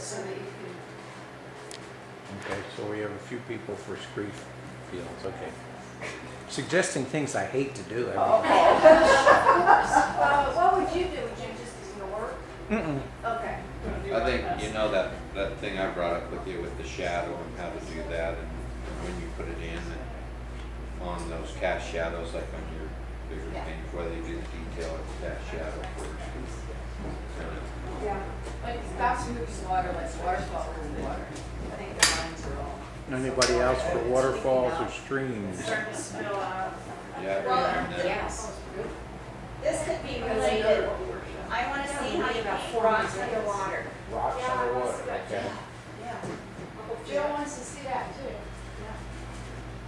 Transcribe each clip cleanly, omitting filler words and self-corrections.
so that you can. Okay, so we have a few people for scree fields, okay. Suggesting things I hate to do. What would you do? Would you just ignore? Okay. I think, you know, that thing I brought up with you with the shadow and how to do that, and when you put it in on those cast shadows, like on your bigger paint, whether you do the detail or the cast shadow first. Yeah. Like that's moves water, like waterfall in the water. I think the lines are all. Anybody else for waterfalls or streams? Starting to spill out. Yeah, Well, and then- yes. This could be related. I want to see how you about keep 4 rocks months. underwater. Rocks underwater, okay. Yeah. Jill wants to see that too. Yeah.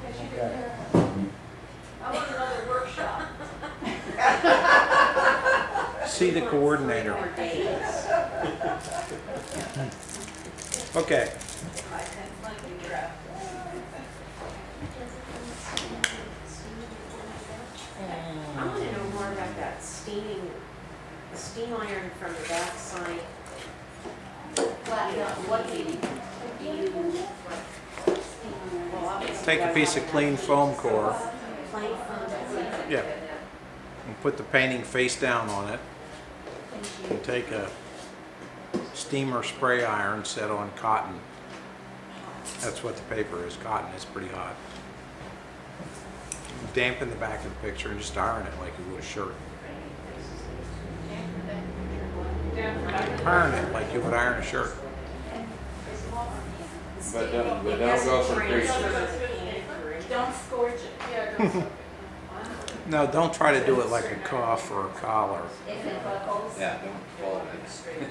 Because you Okay. didn't hear. I want another workshop. See the coordinator. Okay. I want to know more about that steam iron from the back side. What do you Take a piece of clean foam core. plain foam? Yeah. And put the painting face down on it. And take a steamer spray iron set on cotton. That's what the paper is, cotton. It's pretty hot. Dampen the back of the picture and just iron it like you would a shirt. Iron it like you would iron a shirt. But don't go for crease. Don't scorch it. Yeah, don't scorch it. No, don't try to do it like a cuff or a collar. Yeah, fold it.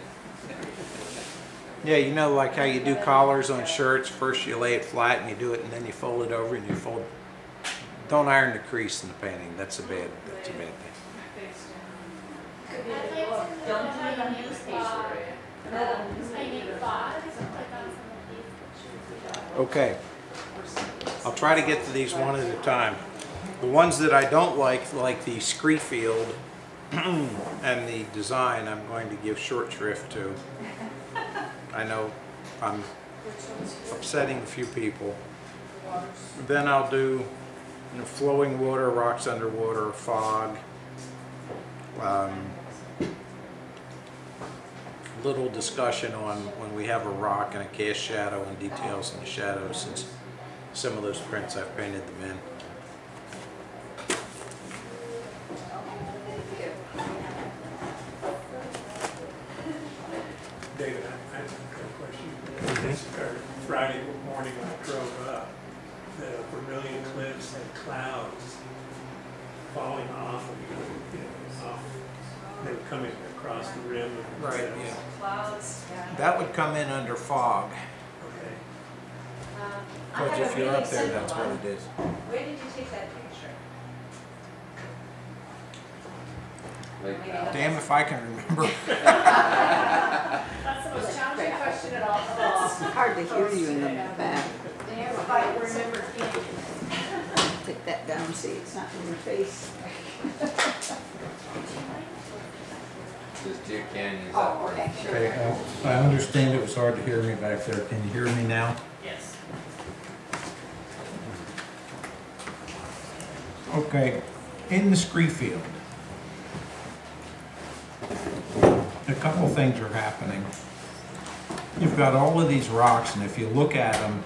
Yeah, you know, like how you do collars on shirts. First you lay it flat and you do it, and then you fold it over and you fold. Don't iron the crease in the painting. That's a bad thing. Don't do it on newspaper. Okay. I'll try to get to these one at a time. The ones that I don't like the scree field and the design, I'm going to give short shrift to. I know I'm upsetting a few people. Then I'll do flowing water, rocks underwater, fog, little discussion on when we have a rock and a cast shadow and details in the shadows, since some of those prints I've painted them in. David, I have a question. Friday morning when I drove up, the Vermilion Cliffs had clouds falling off, they were coming across the rim. Right, yeah. Clouds. That would come in under fog, Okay. because if you're up there, that's what it is. Where did you take that picture? Damn if I can remember. That's the most challenging question at all. It's hard to hear you in the back. Damn if I remember candy. Take that down, see, it's not in your face. There's two canyons Oh, up okay, there. sure. Okay, I understand it was hard to hear me back there. Can you hear me now? Yes. Okay, in the scree field, a couple things are happening. You've got all of these rocks, and if you look at them,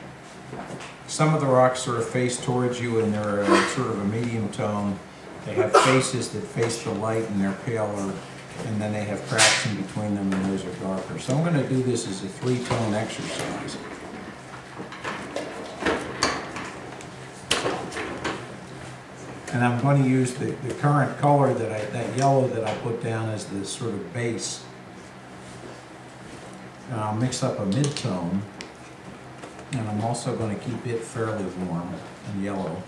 some of the rocks sort of face towards you and they're sort of a medium tone. They have faces that face the light and they're paler, and then they have cracks in between them and those are darker. So I'm going to do this as a 3-tone exercise. And I'm going to use the current color that yellow that I put down as the sort of base. And I'll mix up a mid-tone, and I'm also going to keep it fairly warm and yellow.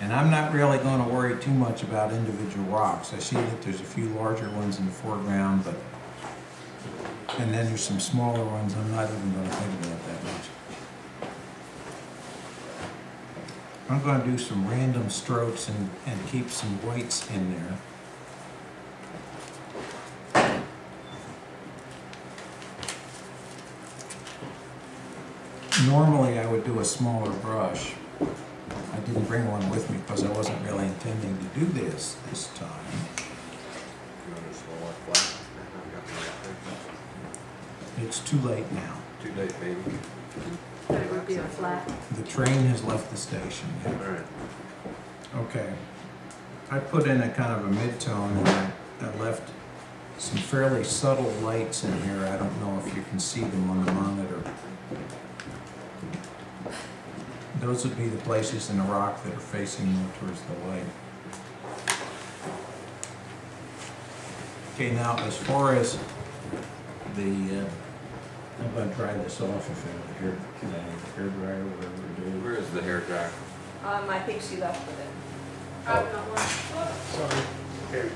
And I'm not really going to worry too much about individual rocks. I see that there's a few larger ones in the foreground, and then there's some smaller ones I'm not even going to think about that much. I'm going to do some random strokes and keep some whites in there. Normally I would do a smaller brush. I didn't bring one with me because I wasn't really intending to do this time. You want this little flat? It's too late now. Too late, baby. But it would be a flat. The train has left the station. All right. Okay. I put in a kind of a mid-tone and I left some fairly subtle lights in here. I don't know if you can see them on the monitor. Those would be the places in the rock that are facing more towards the light. Okay, now as far as the, I'm going to try this off if I have a hair dryer or whatever it is. Where is the hair dryer? I think she left with it. I've got one. Sorry. Here.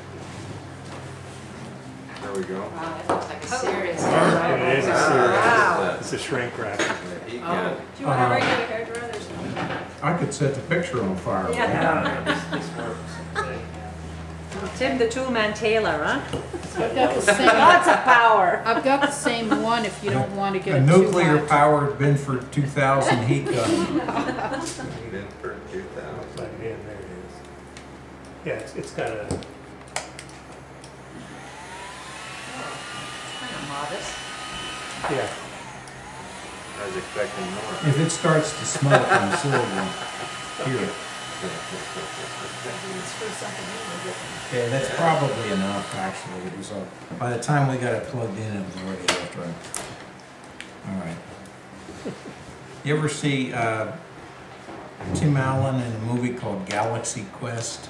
There we go. Wow, that looks like a serious. It is a serious, Wow. it's a shrink wrap. The heat gun. Do you want a regular hair dryer? There's no. I could set the picture on fire. with Yeah. that. This works. Tim the Toolman Taylor, huh? I've got the same, Lots of power. I've got the same one if you don't want to get A it too nuclear hot. powered Binford 2000 heat gun. Then for 2000. Plug it in, there it is. Yeah, it's got a, Kind of modest. yeah. I was expecting more. If it starts to smoke, I'm sure we'll hear it. Yeah, that's probably enough, actually. It was, by the time we got it plugged in, it was already after. All right. You ever see Tim Allen in a movie called Galaxy Quest?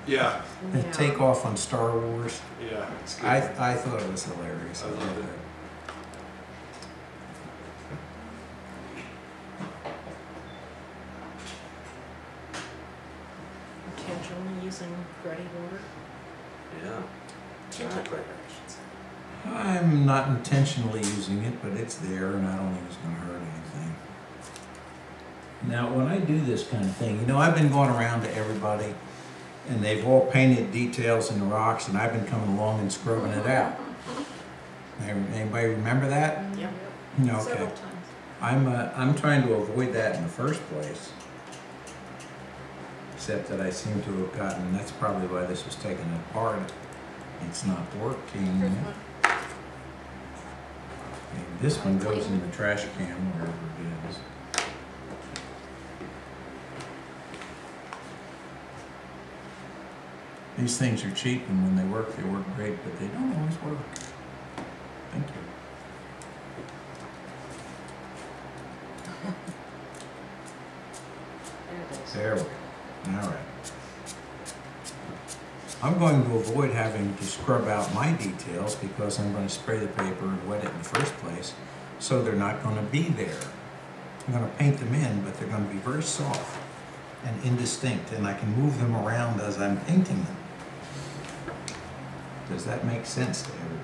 Yeah, The takeoff on Star Wars? yeah, it's good. I thought it was hilarious. I loved it. Intentionally using gray border. Yeah. Exactly. I'm not intentionally using it, but it's there and I don't think it's going to hurt anything. Now, when I do this kind of thing, you know, I've been going around to everybody and they've all painted details in the rocks and I've been coming along and scrubbing it out. Anybody remember that? Yep. No, Several okay. times. I'm trying to avoid that in the first place. Except that I seem to have gotten, that's probably why this was taken apart. It's not working. Here's one. And this one goes in the trash can, wherever it is. These things are cheap, and when they work great, but they don't always work. Thank you. There it is. There we go. All right. I'm going to avoid having to scrub out my details because I'm going to spray the paper and wet it in the first place, so they're not going to be there. I'm going to paint them in, but they're going to be very soft and indistinct, and I can move them around as I'm painting them. Does that make sense to everybody?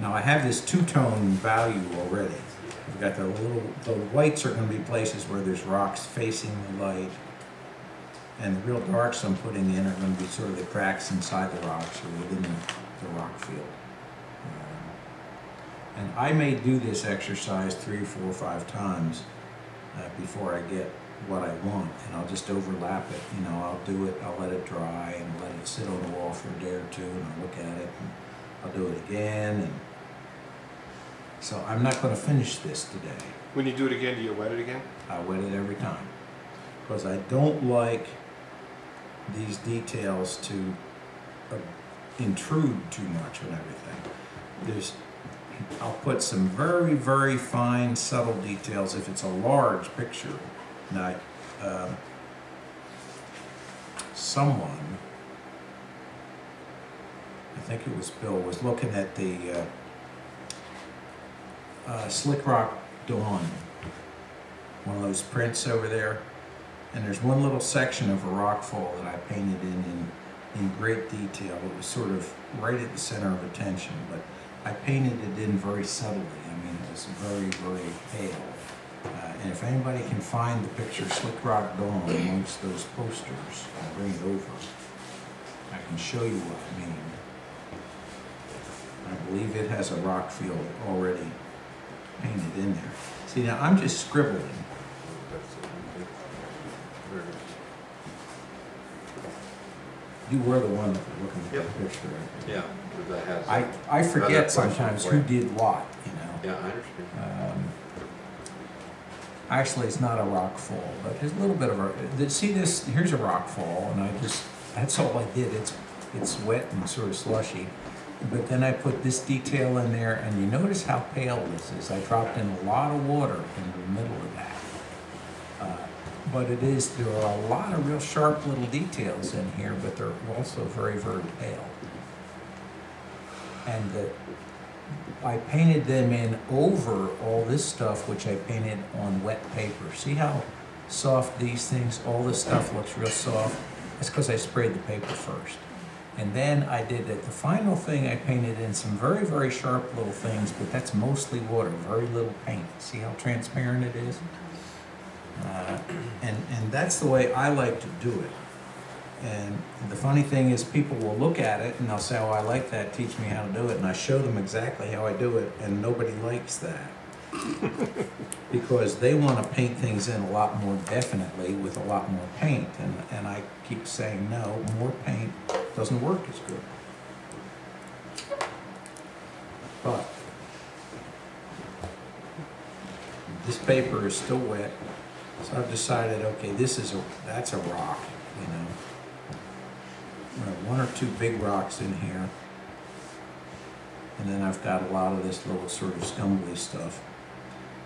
Now I have this two-tone value already. I've got the whites are going to be places where there's rocks facing the light, and the real darks I'm putting in are going to be sort of the cracks inside the rocks or within the rock field. And I may do this exercise 3, 4, 5 times before I get what I want, and I'll just overlap it. You know, I'll do it, I'll let it dry and let it sit on the wall for a day or two, and I'll look at it, and I'll do it again. And so I'm not going to finish this today. When you do it again, do you wet it again? I wet it every time because I don't like these details to intrude too much on everything. I'll put some very, very fine, subtle details if it's a large picture. Now, someone, I think it was Bill, was looking at the Slick Rock Dawn, one of those prints over there, and there's one little section of a rockfall that I painted in great detail. It was sort of right at the center of attention, but I painted it in very subtly. I mean, it was very, very pale. And if anybody can find the picture Slick Rock Dawn amongst those posters, I'll bring it over. I can show you what I mean. I believe it has a rock field already painted in there. See, now I'm just scribbling. You were the one that was looking at Yep. the picture, right? Yeah, but that has. I Another forget question sometimes for who you. did what, you know. Yeah, I understand. Actually, it's not a rock fall, but there's a little bit of a, see this, here's a rock fall, and that's all I did. It's wet and sort of slushy. But then I put this detail in there, and you notice how pale this is. I dropped in a lot of water in the middle of that. But there are a lot of real sharp little details in here, but they're also very, very pale. And I painted them in over all this stuff, which I painted on wet paper. See how soft these things, all this stuff looks real soft? That's because I sprayed the paper first. And then I did it. The final thing, I painted in some very, very sharp little things, but that's mostly water, very little paint. See how transparent it is? And that's the way I like to do it. And the funny thing is, people will look at it and they'll say, oh, I like that, teach me how to do it. And I show them exactly how I do it, and nobody likes that. Because they want to paint things in a lot more definitely with a lot more paint. And I keep saying, no, more paint doesn't work as good. But this paper is still wet, so I've decided, okay, that's a rock, you know. One or two big rocks in here, and then I've got a lot of this little sort of scumbly stuff.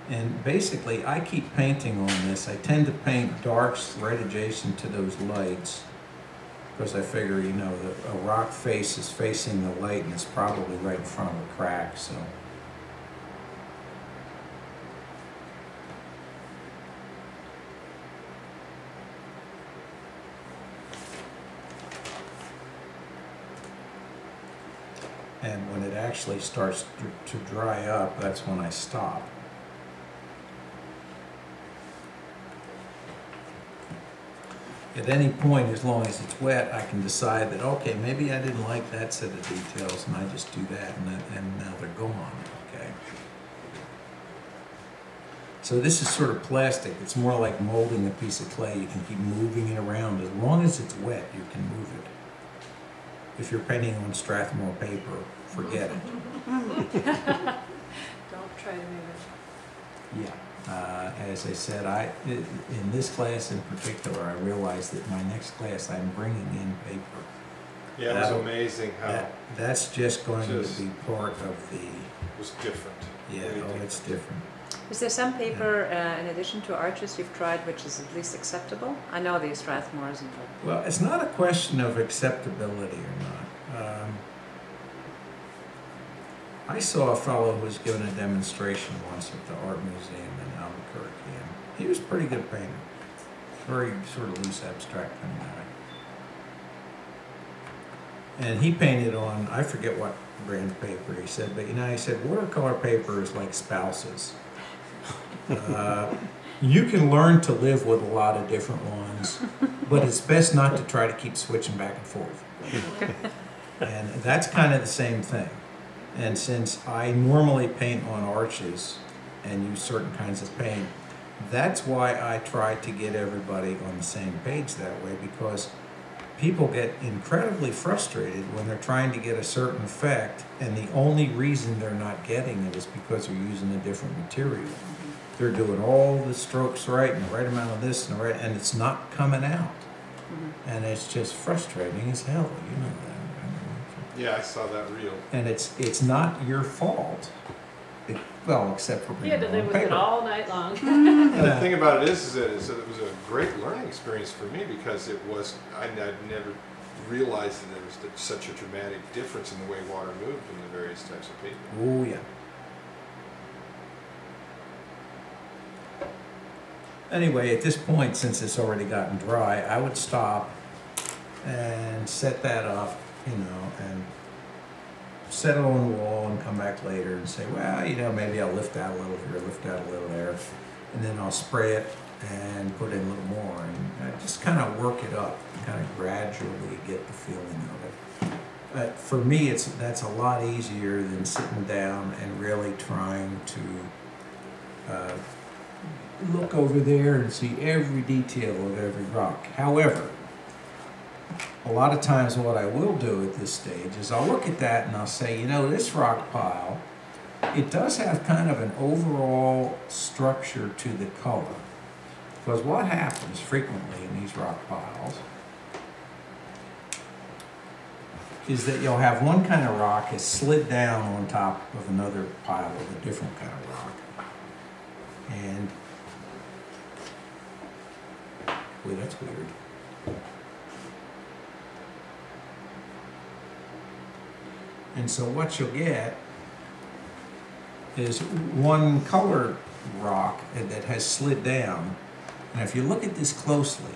And basically, I keep painting on this. I tend to paint darks right adjacent to those lights, because I figure, you know, a rock face is facing the light and it's probably right in front of a crack, so. And when it actually starts to dry up, that's when I stop. At any point, as long as it's wet, I can decide that, okay, maybe I didn't like that set of details, and I just do that, and now they're gone, okay? So this is sort of plastic. It's more like molding a piece of clay. You can keep moving it around. As long as it's wet, you can move it. If you're painting on Strathmore paper, forget it. Don't try to move it. Yeah. As I said, in this class in particular, I realized that my next class I'm bringing in paper. Yeah, it was amazing how That's just going to be part of the. it was different. Yeah, Really oh, different. it's different. Is there some paper, in addition to Arches, you've tried which is at least acceptable? I know the Strathmore isn't. Well, it's not a question of acceptability or not. I saw a fellow who was given a demonstration once at the Art Museum in Albuquerque, and he was a pretty good painter. Very sort of loose, abstract kind of guy. And he painted on, I forget what brand of paper he said, but you know, he said, watercolor paper is like spouses. You can learn to live with a lot of different ones, but it's best not to try to keep switching back and forth. And that's kind of the same thing. And since I normally paint on arches and use certain kinds of paint, that's why I try to get everybody on the same page that way, because people get incredibly frustrated when they're trying to get a certain effect, and the only reason they're not getting it is because they're using a different material. They're doing all the strokes right and the right amount of this and the right, and it's not coming out. And it's just frustrating as hell, you know that. Yeah, I saw that reel. And it's not your fault. Well, except for You had to live with it all night long. And the thing about it is that it was a great learning experience for me, because it was, I'd never realized that there was such a dramatic difference in the way water moved in the various types of paper. Oh, yeah. Anyway, at this point, since it's already gotten dry, I would stop and set that up, you know, and set it on the wall and come back later and say, well, you know, maybe I'll lift out a little here, lift out a little there, and then I'll spray it and put in a little more, and just kind of work it up, kind of gradually get the feeling of it. For me, that's a lot easier than sitting down and really trying to look over there and see every detail of every rock. However, a lot of times what I will do at this stage is I'll look at that and I'll say, you know, this rock pile, it does have kind of an overall structure to the color. Because what happens frequently in these rock piles is that you'll have one kind of rock is slid down on top of another pile of a different kind of rock. And, boy, that's weird. And so what you'll get is one colored rock that has slid down. And if you look at this closely,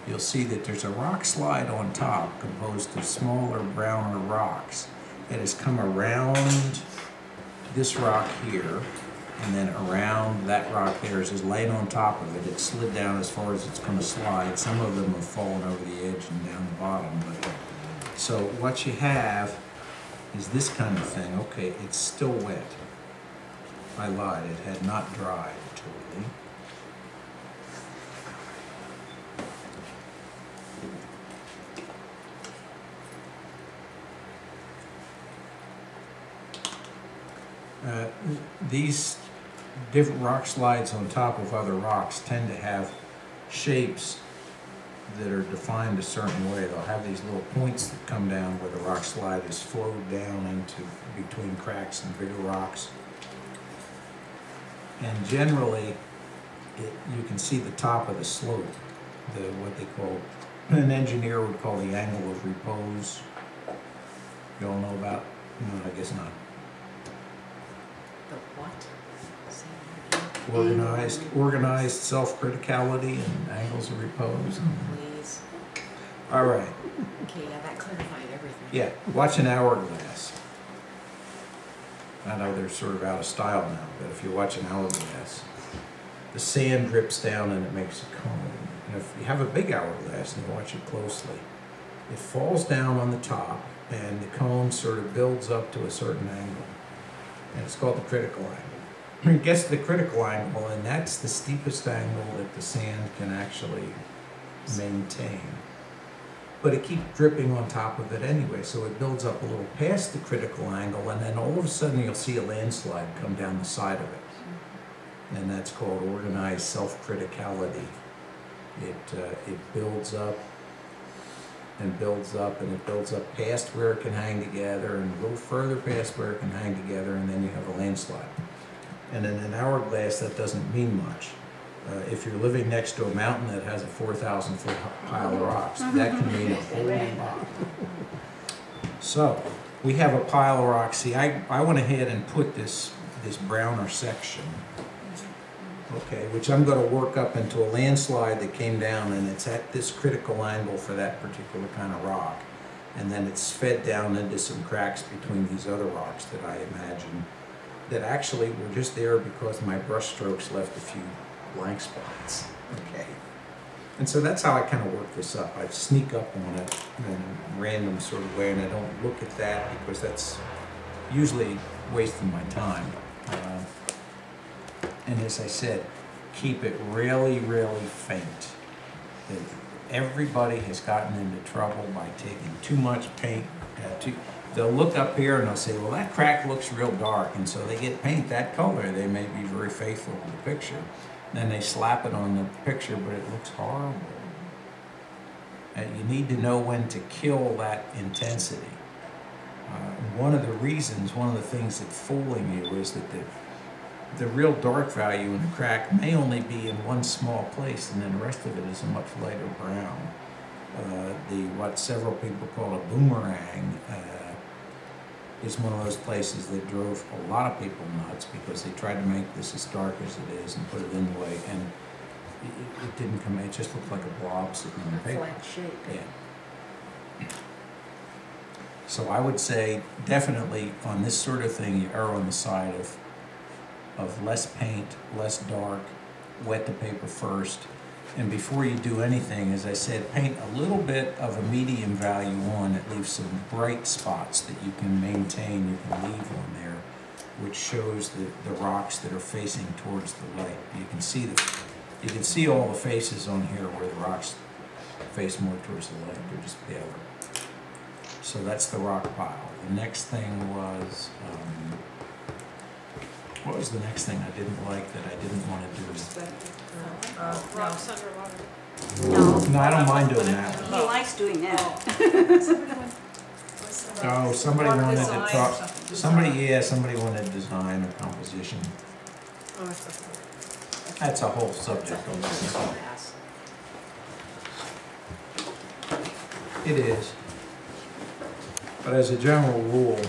you'll see that there's a rock slide on top composed of smaller, browner rocks that has come around this rock here and then around that rock there. As it's laid on top of it, it's slid down as far as it's going to slide. Some of them have fallen over the edge and down the bottom. So what you have is this kind of thing. Okay, it's still wet. I lied, it had not dried totally. These different rock slides on top of other rocks tend to have shapes that are defined a certain way. They'll have these little points that come down where the rock slide is flowed down into between cracks and bigger rocks. And generally, you can see the top of the slope, what they call, an engineer would call the angle of repose. You all know about? No, I guess not. The what? Say that again. Organized self-criticality and angles of repose. Please. All right. Okay, yeah, that clarified everything. Yeah, watch an hourglass. I know they're sort of out of style now, but if you watch an hourglass, the sand drips down and it makes a cone. And if you have a big hourglass and you watch it closely, it falls down on the top and the cone sort of builds up to a certain angle. And it's called the critical angle. It gets to the critical angle, and that's the steepest angle that the sand can actually maintain. But it keeps dripping on top of it anyway, so it builds up a little past the critical angle, and then all of a sudden you'll see a landslide come down the side of it. And that's called organized self-criticality. It builds up and builds up, and it builds up past where it can hang together and a little further past where it can hang together, and then you have a landslide. And in an hourglass, that doesn't mean much. If you're living next to a mountain that has a 4,000-foot pile of rocks, that can mean a whole lot. So, we have a pile of rocks. See, I went ahead and put this browner section, okay, which I'm going to work up into a landslide that came down, and it's at this critical angle for that particular kind of rock. And then it's fed down into some cracks between these other rocks that I imagine that actually were just there because my brush strokes left a few blank spots. Okay. And so that's how I kind of work this up. I sneak up on it in a random sort of way, and I don't look at that because that's usually wasting my time. And as I said, keep it really, really faint. Everybody has gotten into trouble by taking too much paint. They'll look up here and they'll say, well, that crack looks real dark, and so they get paint that color. They may be very faithful to the picture. Then they slap it on the picture, but it looks horrible. And you need to know when to kill that intensity. One of the things that's fooling you is that the real dark value in the crack may only be in one small place, and then the rest of it is a much lighter brown. What several people call a boomerang is one of those places that drove a lot of people nuts because they tried to make this as dark as it is and put it in the way, and it didn't come in. It just looked like a blob sitting on the paper. Flat shape. Yeah. So I would say definitely on this sort of thing, you err on the side of less paint, less dark, wet the paper first, And before you do anything, as I said, paint a little bit of a medium value on that leaves some bright spots that you can maintain, you can leave on there, which shows the rocks that are facing towards the light. You can see all the faces on here where the rocks face more towards the light. They're just paler. So that's the rock pile. The next thing was, what was the next thing I didn't like that I didn't want to do? Rocks underwater. No, I don't mind doing that. He likes doing that. Oh, somebody wanted to talk, somebody wanted design or composition. That's a whole subject on this. It is. But as a general rule,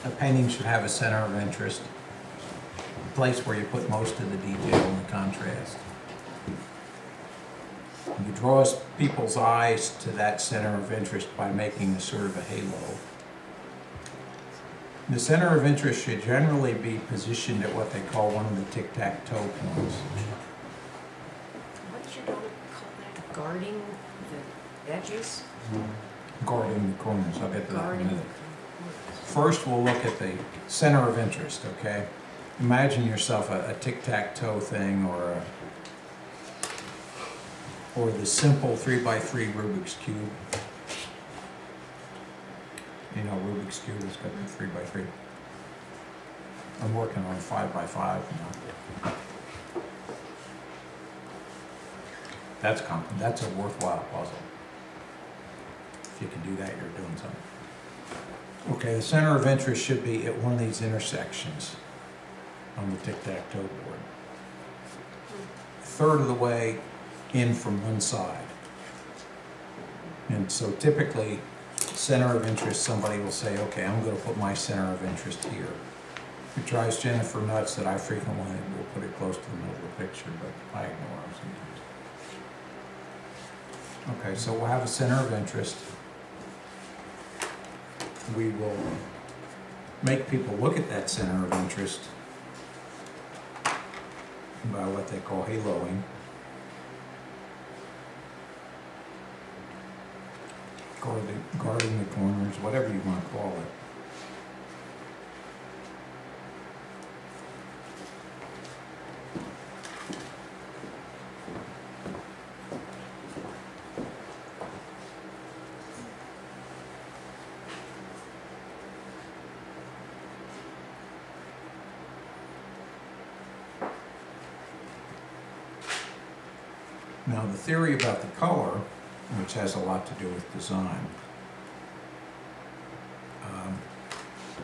a painting should have a center of interest, a place where you put most of the detail and the contrast. You draw people's eyes to that center of interest by making a sort of a halo. The center of interest should generally be positioned at what they call one of the tic-tac-toe points. What did your daughter call that? Guarding the edges? Guarding the corners. I'll get to that in a Guarding the minute. corners. First, we'll look at the center of interest, okay? Imagine yourself a tic-tac-toe thing or the simple 3x3 Rubik's Cube. You know, Rubik's Cube has got the 3x3. I'm working on 5x5 now. That's a worthwhile puzzle. If you can do that, you're doing something. Okay, the center of interest should be at one of these intersections on the tic-tac-toe board. A third of the way in from one side. And so typically, center of interest, somebody will say, okay, I'm going to put my center of interest here. It drives Jennifer nuts that I frequently will put it close to the middle of the picture, but I ignore them sometimes. Okay, so we'll have a center of interest. We will make people look at that center of interest by what they call haloing. Guarding the corners, whatever you want to call it. Now, the theory about the color, which has a lot to do with design.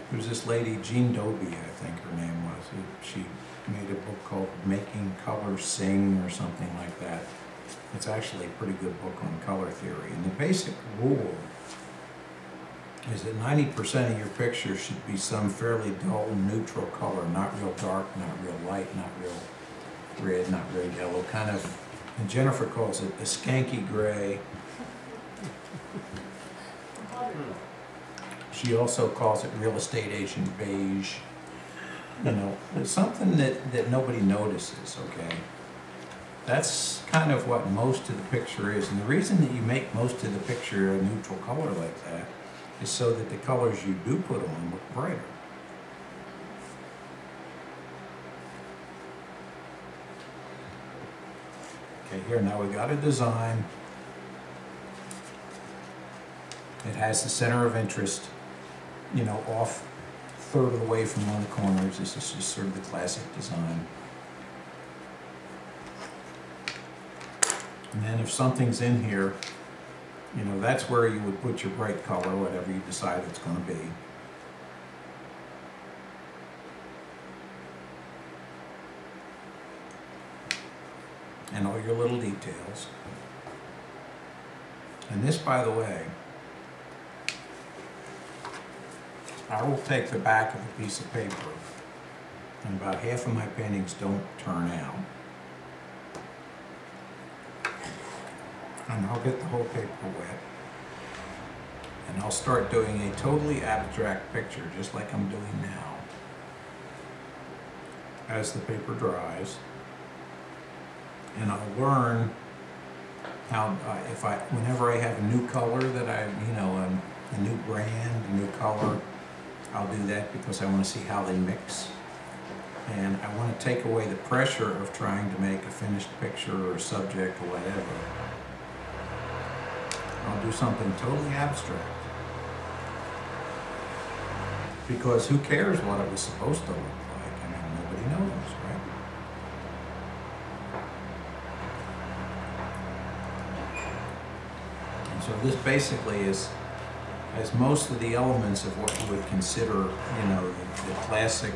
There's this lady, Jean Dobie, I think her name was. She made a book called Making Color Sing or something like that. It's actually a pretty good book on color theory. And the basic rule is that 90% of your picture should be some fairly dull, neutral color, not real dark, not real light, not real red, not real yellow, kind of, and Jennifer calls it a skanky gray. She also calls it real estate agent beige. You know, it's something that nobody notices, okay? That's kind of what most of the picture is. And the reason that you make most of the picture a neutral color like that is so that the colors you do put on look brighter. Okay, here now we got a design. It has the center of interest, you know, off a third of the way from one of the corners. This is just sort of the classic design. And then if something's in here, you know, that's where you would put your bright color, whatever you decide it's going to be. And all your little details. And this, by the way, I will take the back of a piece of paper, and about half of my paintings don't turn out. And I'll get the whole paper wet, and I'll start doing a totally abstract picture, just like I'm doing now. as the paper dries, and I'll learn how, whenever I have a new color that a new brand, a new color, I'll do that because I want to see how they mix. And I want to take away the pressure of trying to make a finished picture or subject or whatever. I'll do something totally abstract. Because who cares what it was supposed to look like? I mean, nobody knows, right? And so this basically is, has most of the elements of what you would consider, the classic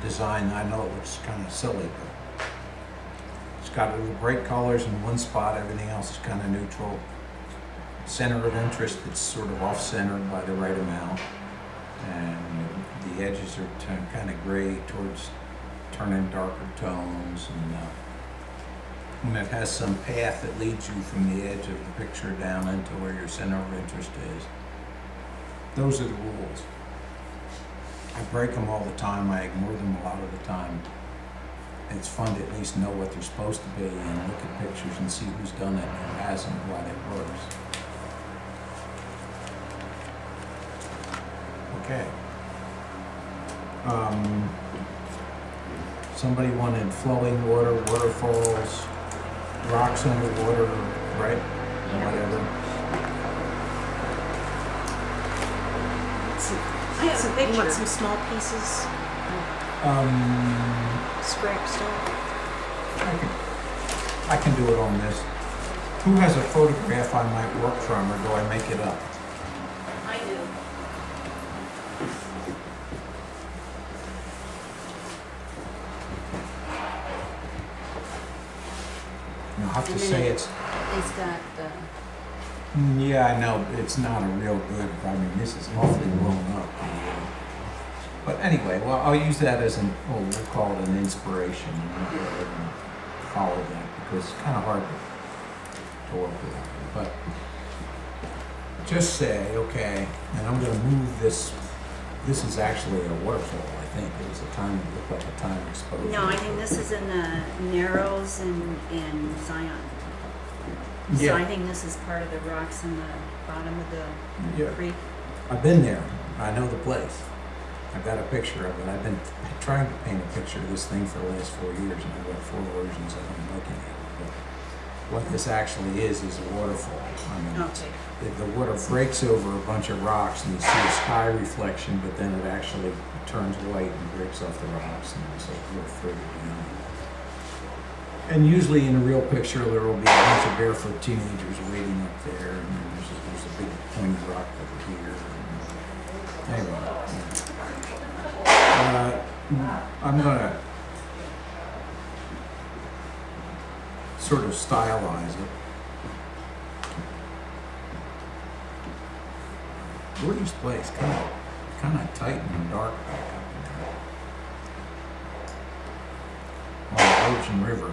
design. I know it looks kind of silly, but it's got little bright colors in one spot, everything else is kind of neutral. Center of interest that's sort of off-centered by the right amount. And the edges are kind of gray towards turning darker tones, and it has some path that leads you from the edge of the picture down into where your center of interest is. Those are the rules. I break them all the time, I ignore them a lot of the time. It's fun to at least know what they're supposed to be and look at pictures and see who's done it and who hasn't, and why that works. Okay. Somebody wanted flowing water, waterfalls, rocks underwater, right? Whatever. I have some pictures. You want some small pieces? Scrap stuff? I can do it on this. Who has a photograph I might work from, or do I make it up? I do. I'll have to say it's got, yeah, I know, it's not a real good, I mean, this is awfully blown up. But anyway, well, I'll use that as we'll call it an inspiration, and we'll go ahead and follow that, because it's kind of hard to work with. But just say, okay, and I'm going to move this. This is actually a waterfall, I think. It was a time, it looked like a time exposure. no, I think this is in the Narrows in Zion. So Yeah. I think this is part of the rocks in the bottom of the creek. I've been there. I know the place. I've got a picture of it. I've been trying to paint a picture of this thing for the last 4 years, and I've got 4 versions of it I'm looking at. But what this actually is a waterfall. I mean, Okay. the water breaks over a bunch of rocks, and you see a sky reflection, but then it actually turns white and breaks off the rocks, and it's a little further down. And usually in a real picture, there will be a bunch of barefoot teenagers waiting up there, and there's a big pointy rock over here. Anyway, I'm going to sort of stylize it. Gorgeous place, kind of tight and dark back up in there. On the Ocean River.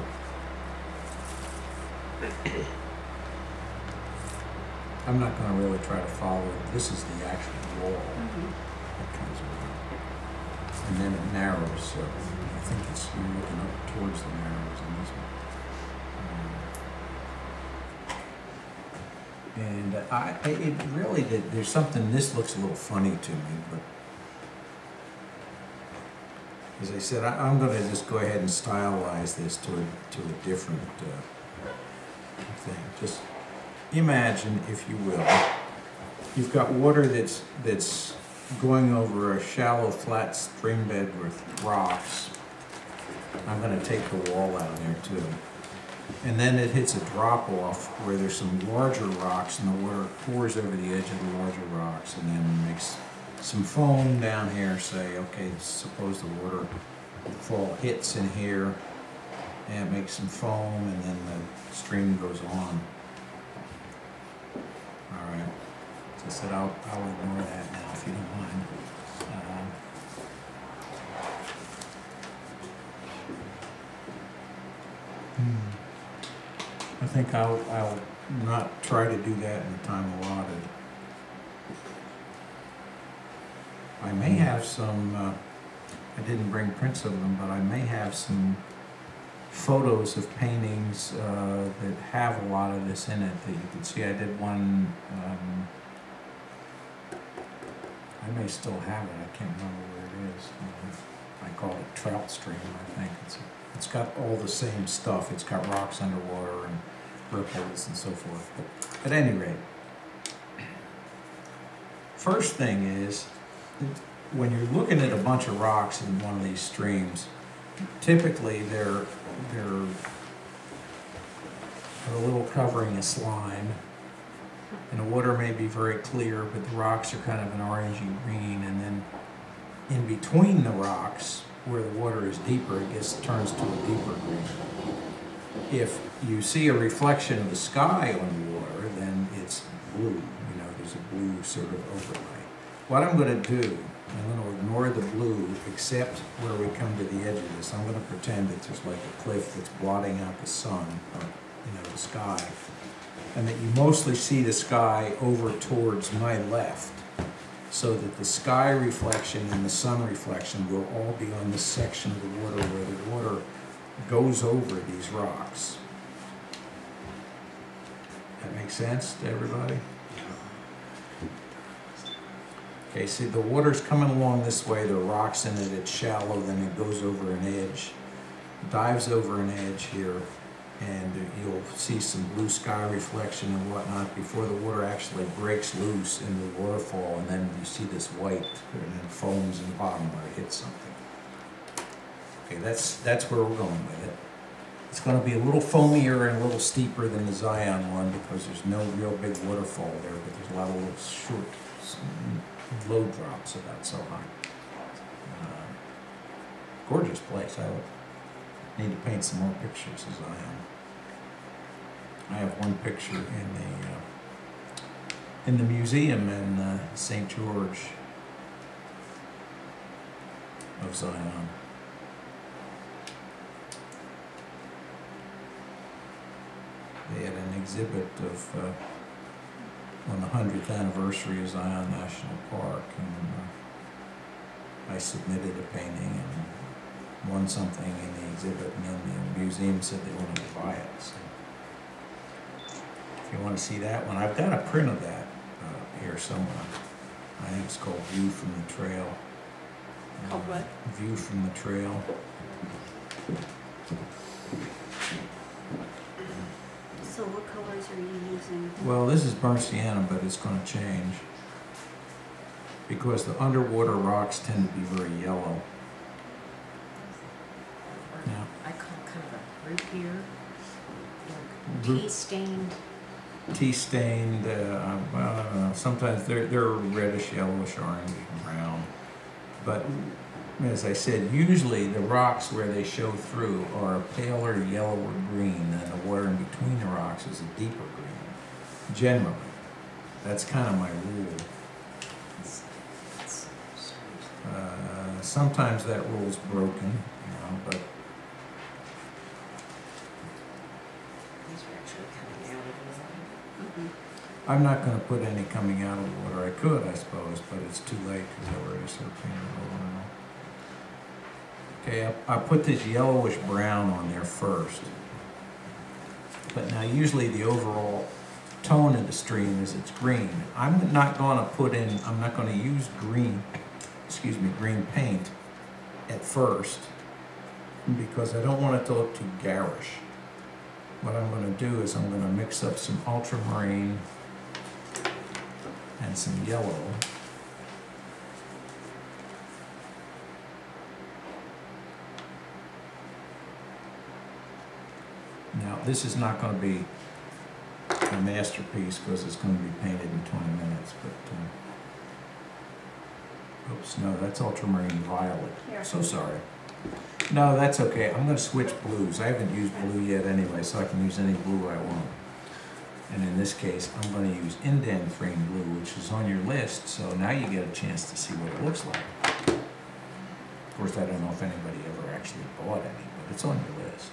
I'm not going to really try to follow it. This is the actual wall that comes around. And then it narrows, so I think you're looking up towards the narrows in this one. And it really did, there's something, this looks a little funny to me, but as I said, I'm going to just go ahead and stylize this to a different thing. Just imagine, if you will, you've got water that's going over a shallow, flat stream bed with rocks. I'm going to take the wall out there too. And then it hits a drop off where there's some larger rocks, and the water pours over the edge of the larger rocks, and then makes some foam down here. Say, okay, suppose the waterfall hits in here, and it makes some foam, and then the stream goes on. All right. So I said I'll ignore that now, if you don't mind. I think I'll not try to do that in the time allotted. I may have some, I didn't bring prints of them, but I may have some photos of paintings that have a lot of this in it that you can see. I did one, I may still have it, I can't remember where it is. I call it Trout Stream, I think. It's got all the same stuff. It's got rocks underwater and ripples and so forth. But at any rate, first thing is, when you're looking at a bunch of rocks in one of these streams, typically they're a little covering a slime, and the water may be very clear, but the rocks are kind of an orangey green, and then in between the rocks, where the water is deeper, it turns to a deeper green. If you see a reflection of the sky on the water, then it's blue. You know, there's a blue sort of overlay. What I'm going to do, I'm going to ignore the blue except where we come to the edge of this. I'm going to pretend that there's like a cliff that's blotting out the sun, or, you know, the sky, and that you mostly see the sky over towards my left, so that the sky reflection and the sun reflection will all be on this section of the water where the water goes over these rocks. That makes sense to everybody? Okay, see, the water's coming along this way, there are rocks in it, it's shallow, then it goes over an edge, dives over an edge here, and you'll see some blue sky reflection and whatnot before the water actually breaks loose in the waterfall, and then you see this white, and it foams in the bottom where it hits something. Okay, that's where we're going with it. It's going to be a little foamier and a little steeper than the Zion one because there's no real big waterfall there, but there's a lot of little short, low drops about so high. Gorgeous place. I need to paint some more pictures of Zion. I have one picture in the museum in St. George of Zion. They had an exhibit of on the 100th anniversary of Zion National Park, and I submitted a painting and won something in the exhibit, and then the museum said they wanted to buy it. So if you want to see that one, I've got a print of that here somewhere. I think it's called View from the Trail. Called what? View from the Trail. So what colors are you using? Well, this is burnt sienna, but it's going to change because the underwater rocks tend to be very yellow. Yeah. I call it kind of a root beer, Root- tea-stained. Tea-stained, well, I don't know, sometimes they're reddish, yellowish, orange, brown. But as I said, usually the rocks where they show through are a paler yellow or green, and the water in between the rocks is a deeper green, generally. That's kind of my rule. Sometimes that rule's broken, you know, but These are actually coming out of the water. I'm not going to put any coming out of the water. I could, I suppose, but it's too late because I already sort of painted it over now. Okay, I put this yellowish brown on there first. But now usually the overall tone of the stream is it's green. I'm not going to use green paint at first because I don't want it to look too garish. What I'm going to do is I'm going to mix up some ultramarine and some yellow. Now, this is not going to be a masterpiece because it's going to be painted in 20 minutes, but oops, no, that's ultramarine violet. So sorry. No, that's okay. I'm going to switch blues. I haven't used blue yet anyway, so I can use any blue I want. And in this case, I'm going to use indanthrene blue, which is on your list, so now you get a chance to see what it looks like. Of course, I don't know if anybody ever actually bought any, but it's on your list.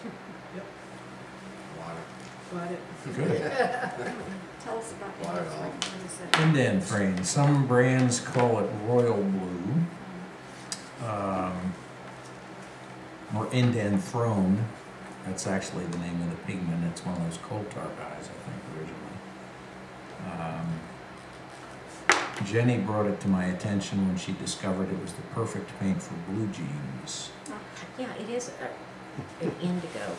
Bought it. Good. Tell us about Water it. all. What is it? Indanthrene. Some brands call it royal blue. or indent throne. That's actually the name of the pigment. It's one of those coal tar guys, I think, originally. Jenny brought it to my attention when she discovered it was the perfect paint for blue jeans. Yeah, it is an indigo.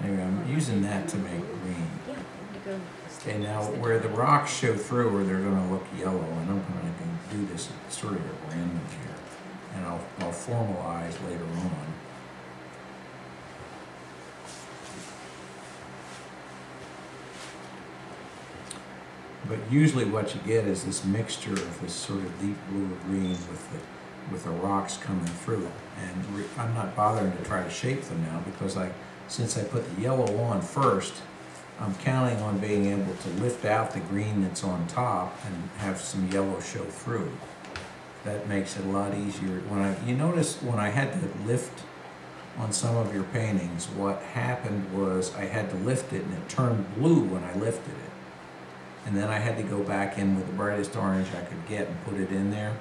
Anyway, I'm using that to make green. Yeah, indigo. Okay, now where the rocks show through, where they're going to look yellow, and I'm going to do this sort of at random here, and I'll formalize later on. But usually what you get is this mixture of this sort of deep blue or green with the rocks coming through. And I'm not bothering to try to shape them now because since I put the yellow on first, I'm counting on being able to lift out the green that's on top and have some yellow show through. That makes it a lot easier. You notice when I had to lift on some of your paintings, what happened was I had to lift it and it turned blue when I lifted it. And then I had to go back in with the brightest orange I could get and put it in there.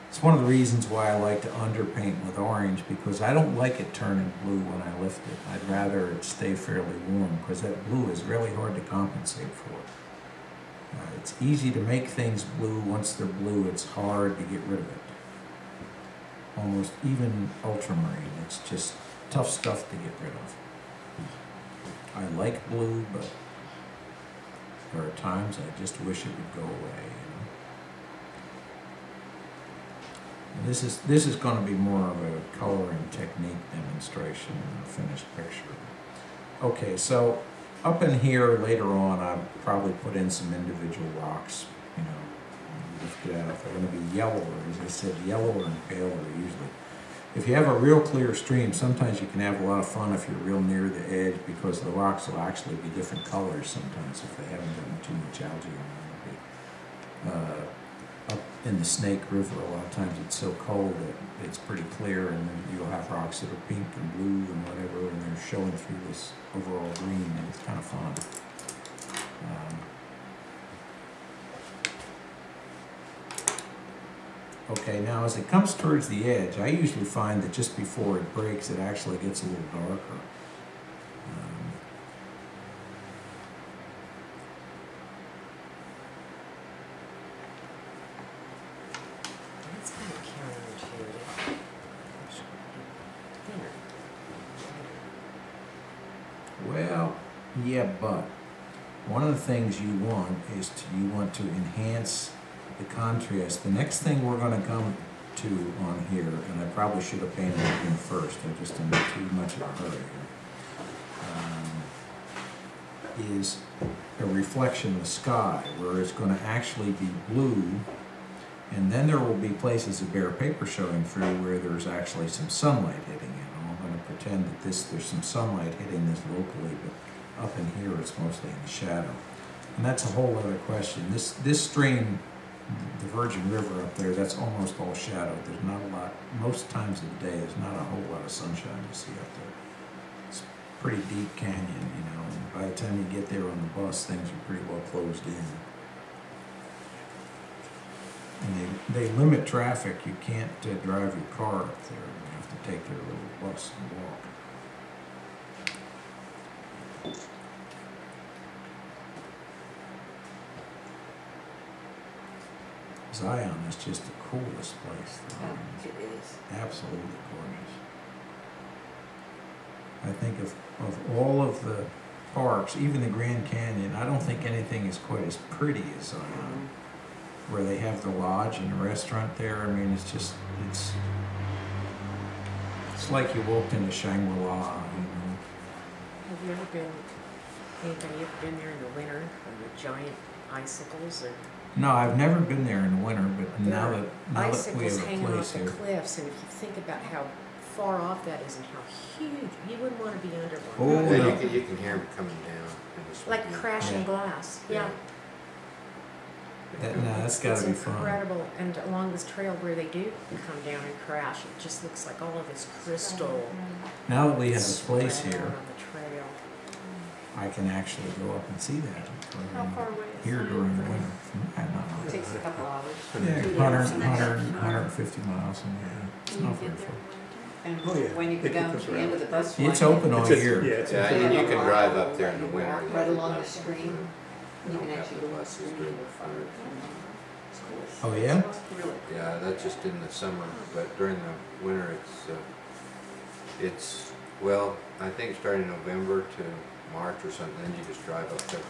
It's one of the reasons why I like to underpaint with orange, because I don't like it turning blue when I lift it. I'd rather it stay fairly warm, because that blue is really hard to compensate for. It's easy to make things blue. Once they're blue, it's hard to get rid of it. Almost even ultramarine, it's just tough stuff to get rid of. I like blue, but there are times I just wish it would go away. This is going to be more of a coloring technique demonstration than a finished picture. Okay, so up in here later on, I'll probably put in some individual rocks. Lift it out. They're going to be yellower, as I said, yellower and paler usually. If you have a real clear stream, sometimes you can have a lot of fun if you're real near the edge, because the rocks will actually be different colors sometimes if they haven't gotten too much algae around. Up in the Snake River, a lot of times it's so cold that it's pretty clear, and then you'll have rocks that are pink and blue and whatever, and they're showing through this overall green, and it's kind of fun. Okay, now as it comes towards the edge, I usually find that just before it breaks, it actually gets a little darker. That's kind of counterintuitive. Thinner. Well, yeah, but one of the things you want is you want to enhance the contrast. The next thing we're going to come to on here, and I probably should have painted it in first, I'm just in too much of a hurry here, is a reflection of the sky, where it's going to actually be blue, and then there will be places of bare paper showing through where there's actually some sunlight hitting it. I'm going to pretend that there's some sunlight hitting this locally, but up in here it's mostly in the shadow. And that's a whole other question. This stream, the Virgin River up there, that's almost all shadowed. There's not a lot, most times of the day, there's not a whole lot of sunshine to see up there. It's a pretty deep canyon, and by the time you get there on the bus, things are pretty well closed in. And they limit traffic. You can't drive your car up there. You have to take their little bus and walk. Zion is just the coolest place. It is. Absolutely gorgeous. I think of all of the parks, even the Grand Canyon, I don't think anything is quite as pretty as Zion, where they have the lodge and the restaurant there. I mean, it's just, it's like you walked into Shangri-La, Have you ever anybody ever been there in the winter with giant icicles? Or No, I've never been there in the winter, but now that we icicles have a hanging place off the here. cliffs, and if you think about how far off that is and how huge, you wouldn't want to be under one. Oh, Yeah, yeah. you can hear them coming down. Like crashing Yeah. glass. Yeah. That's got to be It's fun. incredible, and along this trail where they do come down and crash, it just looks like all of this crystal. Now that we have a spread place out here, on the trail. I can actually go up and see that. How far away is here during the winter. I don't It know. takes a couple hours. Yeah, 150 miles in there. It's not very far. And Oh, yeah. when you go It down goes to the end of the bus It's line, open all It's a- year. Yeah, it's Yeah, a- and you can drive up there in the winter. walk right along the stream. You Don't can have actually the go up the buses stream. during It's Oh cool. yeah? Really. Yeah, that's just in the summer, but during the winter, it's, well, I think starting November to March or something, then you just drive up there.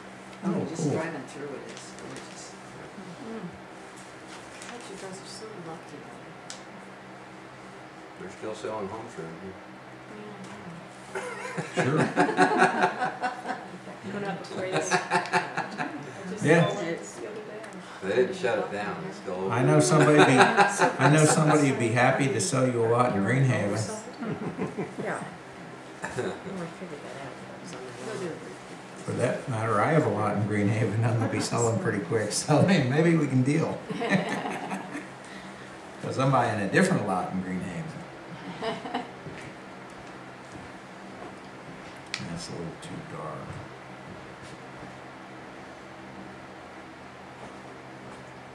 Oh, Oh, just cool. driving through it is gorgeous. God, you guys are so lucky. They're still selling homes around here. Sure. Put up the rates. I just Yeah. saw it the other day. They didn't shut it down, it's still open. I know somebody'd be happy to sell you a lot in Greenhaven. Yeah. I figured that out. That was on the line. For that matter, I have a lot in Greenhaven. I'm gonna be selling pretty quick, so maybe we can deal. Because I'm buying a different lot in Greenhaven. That's a little too dark.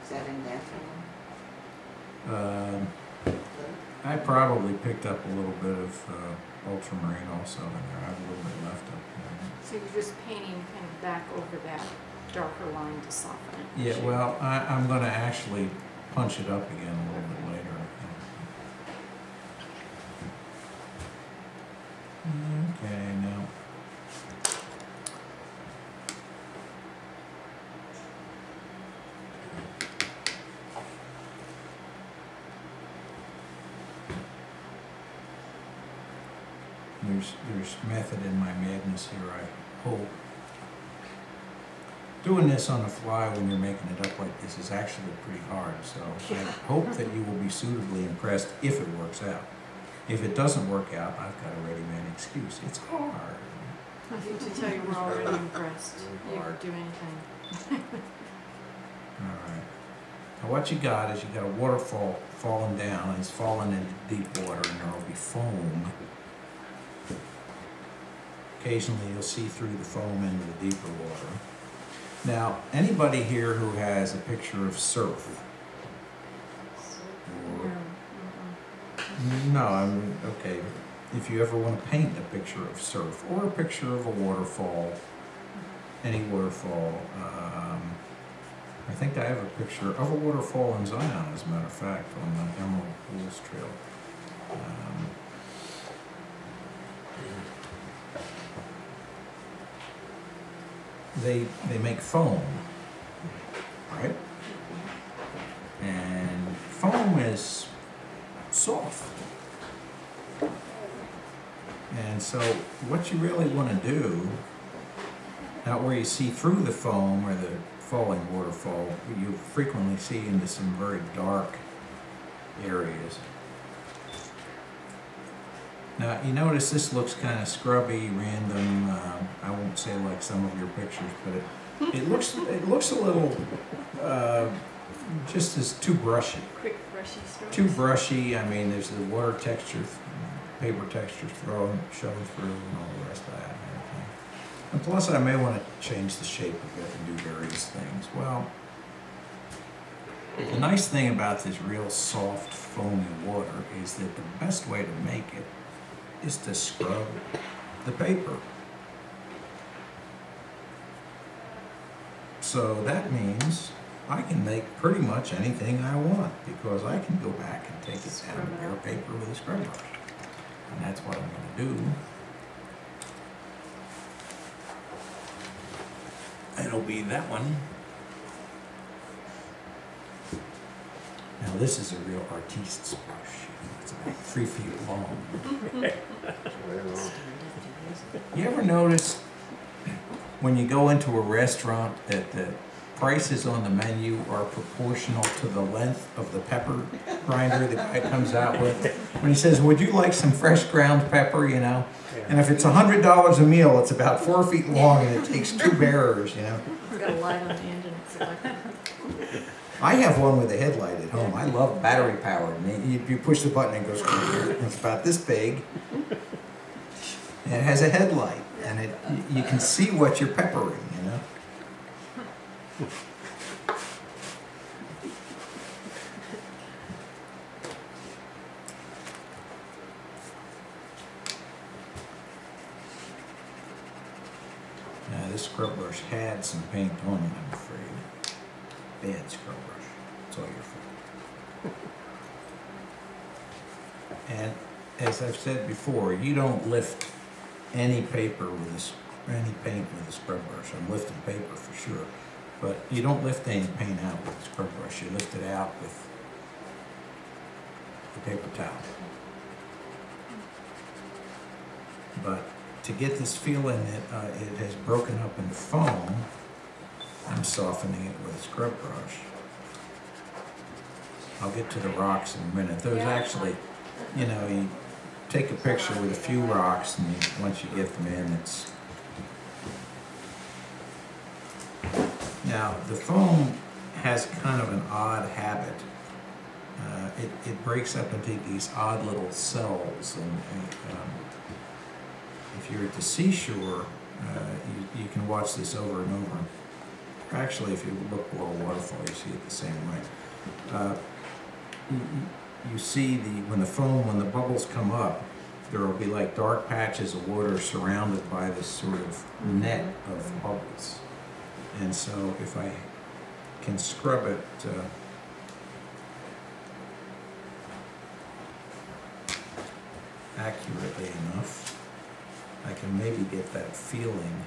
Is that in Daphne? I probably picked up a little bit of ultramarine also in there. I have a little bit left up So you're just painting kind of back over that darker line to soften it. here. Yeah, well, I'm gonna actually punch it up again a little bit later, I think. Okay, now. There's method in my madness here, I hope. Doing this on the fly when you're making it up like this is actually pretty hard, so I hope that you will be suitably impressed if it works out. If it doesn't work out, I've got a ready-made excuse. It's hard. I hate to tell you, we're already impressed. You Hard. could do anything. All right. Now what you got is you got a waterfall falling down. It's falling into deep water, and there will be foam. Occasionally, you'll see through the foam into the deeper water. Now, anybody here who has a picture of surf? Or, no, I mean, okay. If you ever want to paint a picture of surf or a picture of a waterfall, any waterfall, I think I have a picture of a waterfall in Zion, as a matter of fact, on the Emerald Pools Trail. They make foam, right? And foam is soft. And so what you really want to do, out where you see through the foam or the falling waterfall, you frequently see into some very dark areas. Now you notice this looks kind of scrubby, random. I won't say like some of your pictures, but it looks a little just as too brushy. Quick, brushy strokes. Too brushy. I mean, there's the water texture, paper texture showing through, and all the rest of that and everything. And plus, I may want to change the shape of it and do various things. Well, the nice thing about this real soft, foamy water is that the best way to make it is to scrub the paper. So that means I can make pretty much anything I want because I can go back and take it down to bare paper with a scrub brush. And that's what I'm going to do. It'll be that one. Now this is a real artiste's brush. It's about 3 feet long. You ever notice when you go into a restaurant that the prices on the menu are proportional to the length of the pepper grinder the guy comes out with? When he says, would you like some fresh ground pepper, you know? And if it's $100 a meal, it's about 4 feet long and it takes 2 bearers, you know? It's got a light on the end and it's like, I have one with a headlight at home. I love battery powered. And you push the button and it goes, and it's about this big. And it has a headlight, and you can see what you're peppering, you know. Now this scrub brush had some paint on it, I'm afraid. Bad scrub brush. It's all your fault. And as I've said before, you don't lift any paper with this, any paint with a scrub brush. I'm lifting paper for sure, but you don't lift any paint out with a scrub brush. You lift it out with the paper towel. But to get this feel in it, it has broken up into foam. I'm softening it with a scrub brush. I'll get to the rocks in a minute. Those actually, you know, you take a picture with a few rocks, and once you get them in, it's... Now, the foam has kind of an odd habit. It breaks up into these odd little cells, and if you're at the seashore, you can watch this over and over. Actually, if you look below a waterfall, you see it the same way. You see when the bubbles come up, there will be like dark patches of water surrounded by this sort of net of bubbles. And so if I can scrub it accurately enough, I can maybe get that feeling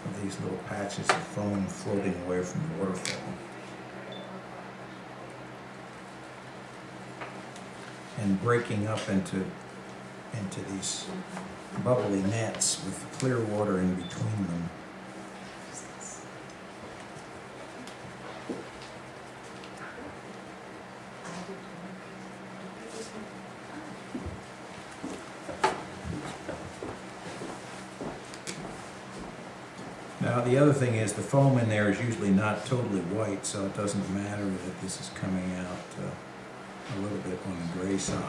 of these little patches of foam floating away from the waterfall. And breaking up into these bubbly nets with clear water in between them. Now the other thing is the foam in there is usually not totally white, so it doesn't matter that this is coming out a little bit on the gray side.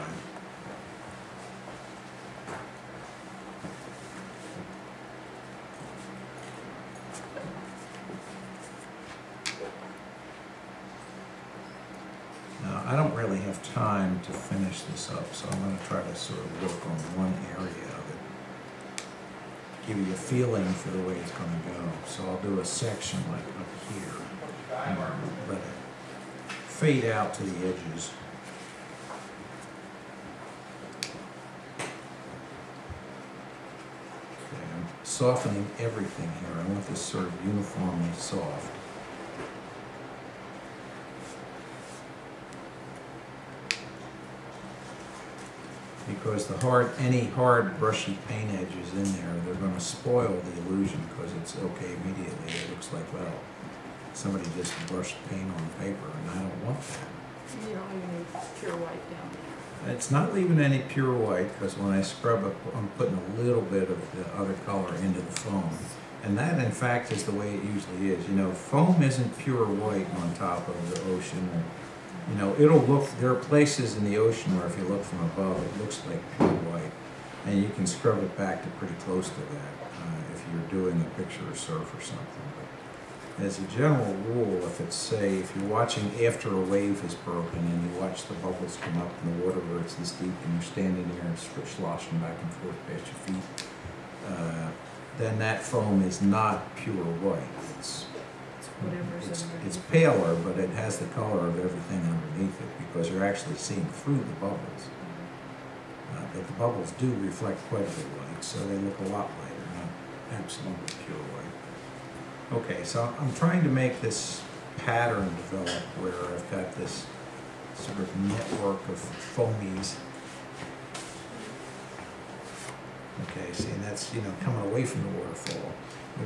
Now I don't really have time to finish this up, so I'm going to try to sort of work on one area of it. Give you a feeling for the way it's going to go. So I'll do a section like up here and let it fade out to the edges. Okay, I'm softening everything here. I want this sort of uniformly soft. Because any hard brushy paint edges in there, they're going to spoil the illusion because it's okay immediately. It looks like, well, somebody just brushed paint on paper, and I don't want that. You don't even need pure white down there. It's not leaving any pure white because when I scrub up, I'm putting a little bit of the other color into the foam. And that, in fact, is the way it usually is. You know, foam isn't pure white on top of the ocean. You know, it'll look, there are places in the ocean where if you look from above, it looks like pure white. And you can scrub it back to pretty close to that if you're doing a picture of surf or something. But as a general rule, if it's, say, if you're watching after a wave is broken and you watch the bubbles come up in the water where it's this deep and you're standing there and sloshing back and forth past your feet, then that foam is not pure white. It's paler, but it has the color of everything underneath it because you're actually seeing through the bubbles. But the bubbles do reflect quite a bit of light, so they look a lot lighter, not absolutely pure white. Okay, so I'm trying to make this pattern develop where I've got this sort of network of foamies. Okay, see, and that's, you know, coming away from the waterfall.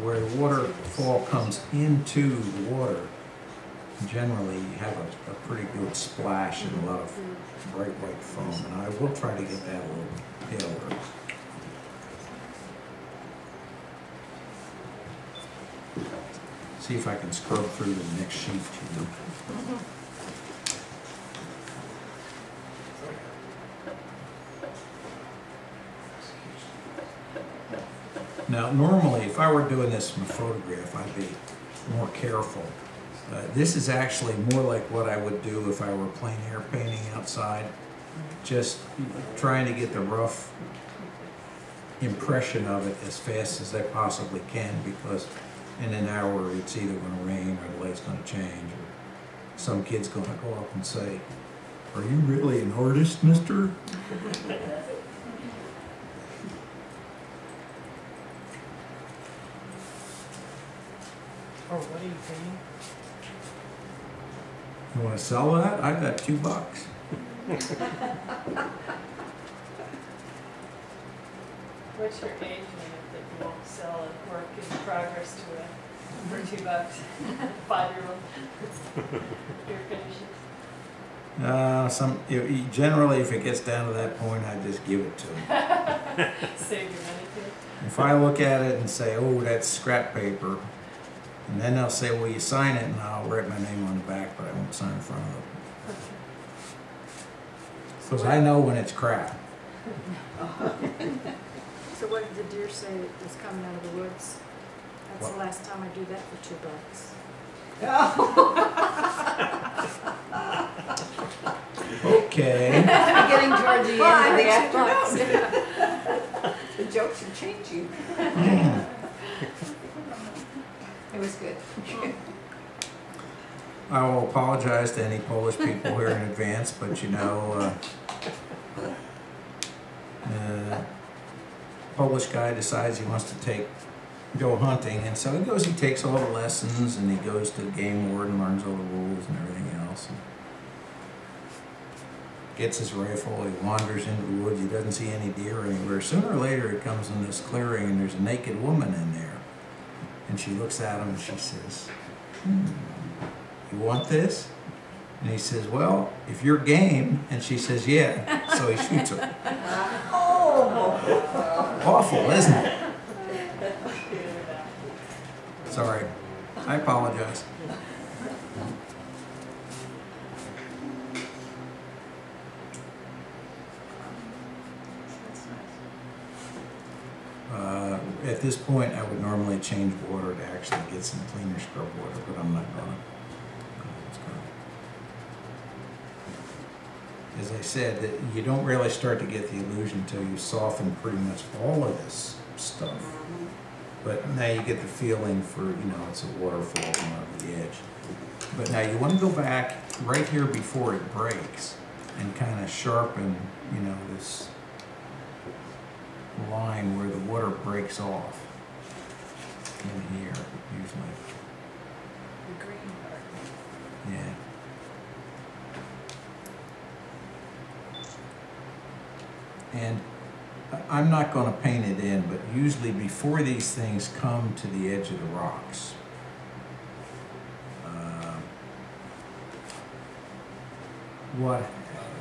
Where the waterfall comes into the water, generally you have a pretty good splash and a lot of bright white foam, and I will try to get that a little paler. See if I can scrub through the next sheet here. Now, normally, if I were doing this from a photograph, I'd be more careful This is actually more like what I would do if I were plein air painting outside. Just trying to get the rough impression of it as fast as I possibly can, because in an hour it's either going to rain or the light's going to change, or some kid's going to go up and say, "Are you really an artist, mister?" Oh, what are you paying? You want to sell that? I got $2. What's your age limit that you won't sell a work in progress to a, for $2? 5-year-old? Your finishes? Generally, if it gets down to that point, I just give it to them. Save your money too. If I look at it and say, "Oh, that's scrap paper," and then they'll say, "Well, you sign it," and I'll write my name on the back, but I won't sign in front of it. Because I know when it's crap. So what did the deer say that was coming out of the woods? That's What? the last time I do that for $2. Okay. Getting toward the Well, end of the I think afternoon. The jokes are changing. It was good. I will apologize to any Polish people here in advance, but you know, Polish guy decides he wants to go hunting, and so he goes, he takes all the lessons, and he goes to the game warden, learns all the rules and everything else. And gets his rifle, he wanders into the woods, he doesn't see any deer anywhere. Sooner or later he comes in this clearing and there's a naked woman in there. And she looks at him and she says, "You want this?" And he says, "Well, if you're game." And she says, "Yeah." So he shoots her. Awful, isn't it? Sorry. I apologize. At this point, I would normally change water to actually get some cleaner scrub water, but I'm not gonna. As I said, that you don't really start to get the illusion until you soften pretty much all of this stuff. But now you get the feeling for, you know, it's a waterfall going over the edge. But now you want to go back right here before it breaks and kind of sharpen, you know, this line where the water breaks off in here, usually. The green part. Yeah. And I'm not going to paint it in, but usually before these things come to the edge of the rocks,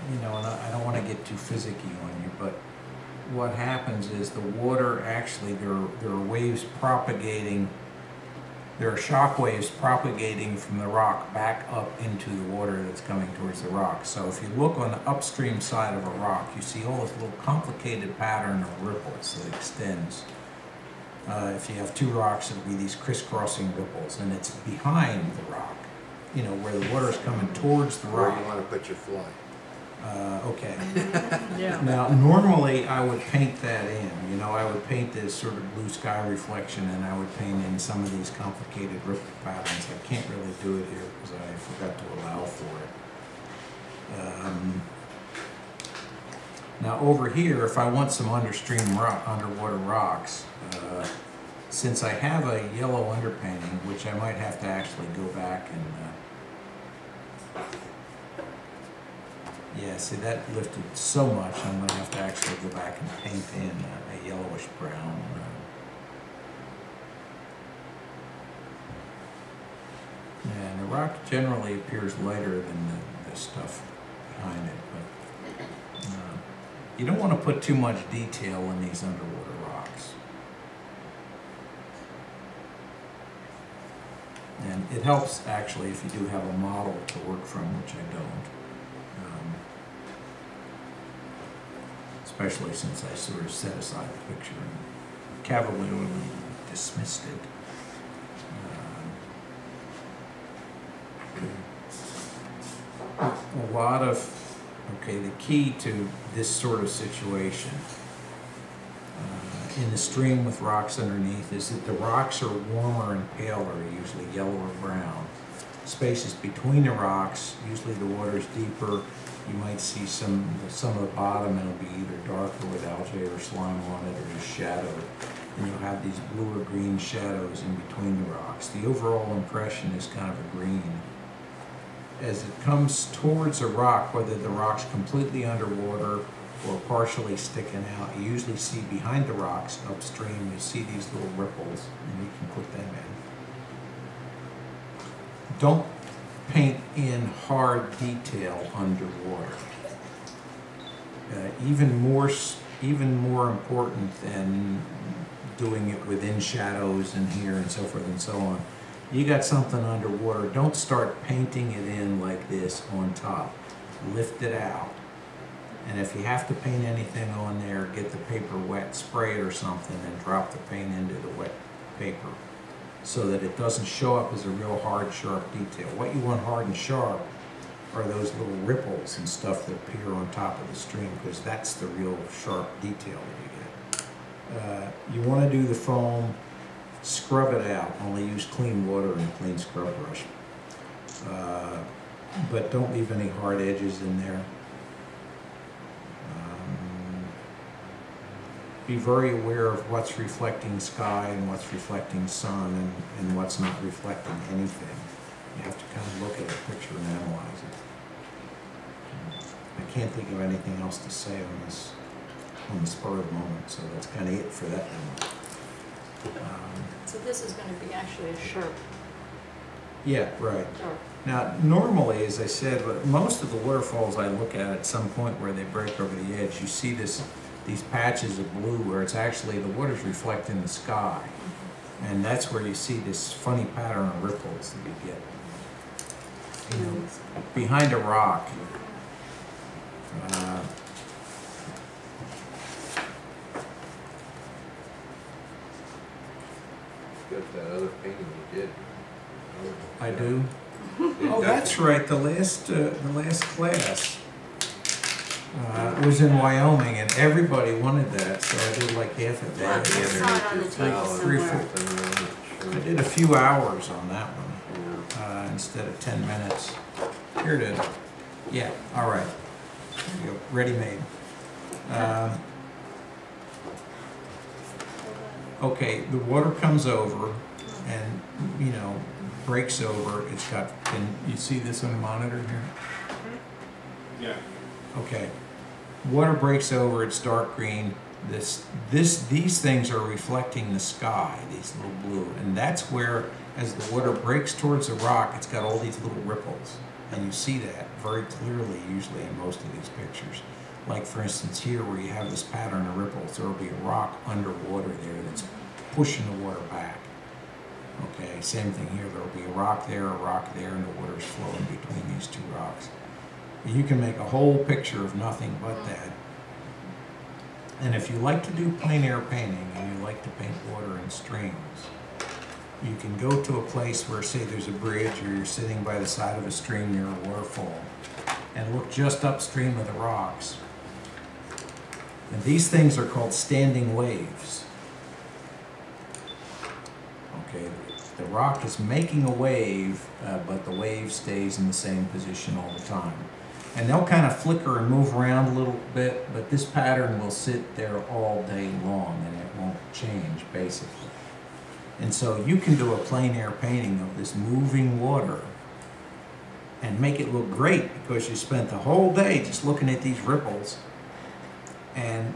and I don't want to get too physicky on you, but what happens is the water actually, there are waves propagating, there are shock waves propagating from the rock back up into the water that's coming towards the rock. So if you look on the upstream side of a rock, you see all this little complicated pattern of ripples that extends. If you have two rocks, it'll be these crisscrossing ripples, and it's behind the rock, you know, where the water is coming towards the rock. Where you want to put your fly. Okay. Yeah. Now, normally I would paint that in. You know, I would paint this sort of blue sky reflection, and I would paint in some of these complicated ripple patterns. I can't really do it here because I forgot to allow for it. Now, over here, if I want some underwater rocks, since I have a yellow underpainting, which I might have to actually go back and yeah, see, that lifted so much, I'm going to have to actually go back and paint in a yellowish brown. And the rock generally appears lighter than the stuff behind it, but you don't want to put too much detail in these underwater rocks. And it helps, actually, if you do have a model to work from, which I don't. Especially since I sort of set aside the picture and cavalierly dismissed it. a lot of, okay, the key to this sort of situation in the stream with rocks underneath is that the rocks are warmer and paler, usually yellow or brown. Spaces between the rocks, usually the water's deeper. You might see some of the bottom, and it'll be either darker with algae or slime on it, or just shadowed. And you'll have these blue or green shadows in between the rocks. The overall impression is kind of a green. As it comes towards a rock, whether the rock's completely underwater or partially sticking out, you usually see behind the rocks upstream, you see these little ripples, and you can put them in. Don't paint in hard detail underwater. Even more important than doing it within shadows and here and so forth and so on. You got something underwater, don't start painting it in like this on top. Lift it out. And if you have to paint anything on there, get the paper wet, spray it or something, and drop the paint into the wet paper so that it doesn't show up as a real hard, sharp detail. What you want hard and sharp are those little ripples and stuff that appear on top of the stream, because that's the real sharp detail that you get. You want to do the foam, scrub it out. Only use clean water and a clean scrub brush. But don't leave any hard edges in there. Be very aware of what's reflecting sky and what's reflecting sun and what's not reflecting anything. You have to kind of look at a picture and analyze it. I can't think of anything else to say on the spur of the moment, so that's kind of it for that moment. So this is going to be actually a sharp. Yeah, right. Or Now, normally, as I said, but most of the waterfalls I look at some point where they break over the edge, you see these patches of blue where it's actually the water's reflecting the sky. And that's where you see this funny pattern of ripples that you get. You know, behind a rock. Got that other painting you did. I do. Oh, that's right. The last class was in Wyoming, and everybody wanted that, so I did like half a day. I saw it on the table somewhere. I did a few hours on that one instead of 10 minutes. Here it is. Yeah. All right. There you go. Ready made. Okay. The water comes over, and breaks over. It's got. Can you see this on the monitor here? Yeah. Okay. Water breaks over. It's dark green. These things are reflecting the sky. These little blue, and that's where, as the water breaks towards the rock, it's got all these little ripples, and you see that very clearly. Usually in most of these pictures, like for instance here, where you have this pattern of ripples, there will be a rock underwater there that's pushing the water back. Okay, same thing here. There will be a rock there, and the water's flowing between these two rocks. You can make a whole picture of nothing but that. And if you like to do plein air painting and you like to paint water in streams, you can go to a place where, say, there's a bridge, or you're sitting by the side of a stream near a waterfall, and look just upstream of the rocks. And these things are called standing waves. Okay, the rock is making a wave, but the wave stays in the same position all the time. And they'll kind of flicker and move around a little bit, but this pattern will sit there all day long and it won't change, basically. And so you can do a plein air painting of this moving water and make it look great, because you spent the whole day just looking at these ripples, and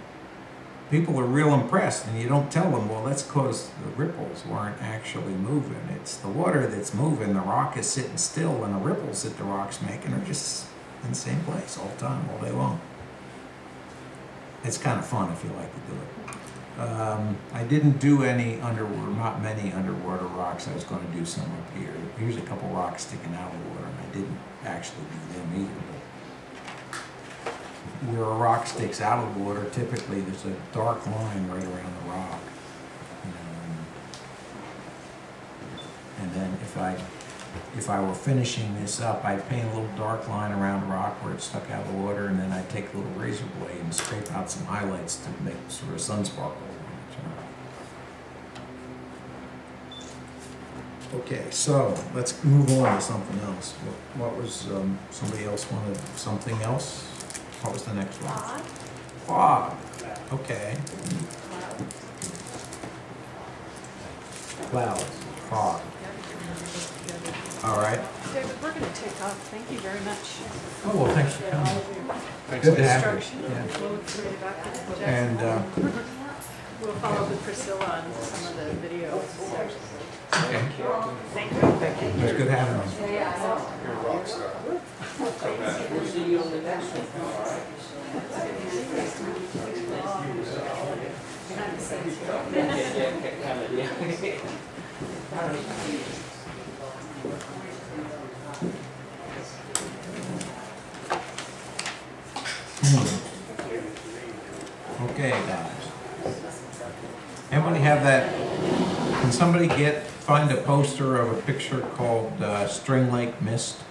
people are real impressed, and you don't tell them, well, that's because the ripples weren't actually moving. It's the water that's moving. The rock is sitting still, and the ripples that the rock's making are just in the same place all the time, all day long. It's kind of fun if you like to do it. I didn't do any not many underwater rocks. I was going to do some up here. Here's a couple rocks sticking out of the water, and I didn't actually do them either. But where a rock sticks out of the water, typically there's a dark line right around the rock. And then if I if I were finishing this up, I'd paint a little dark line around the rock where it stuck out of the water, and then I'd take a little razor blade and scrape out some highlights to make sort of sun sparkle. Okay, so let's move on to something else. What was, somebody else wanted something else? What was the next one? Fog. Okay. Clouds, fog. All right. David, we're going to take off. Thank you very much. Oh, well, thanks for coming. Good to have you. Yeah. And We'll follow with Priscilla on some of the videos. okay. Thank you. It was good having you. You're a rock star. We'll see you on the next one. Okay, guys. Everybody have that? Can somebody find a poster of a picture called String Lake Mist?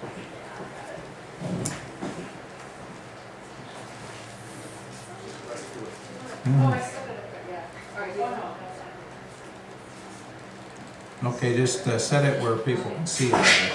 Okay, just set it where people can see it.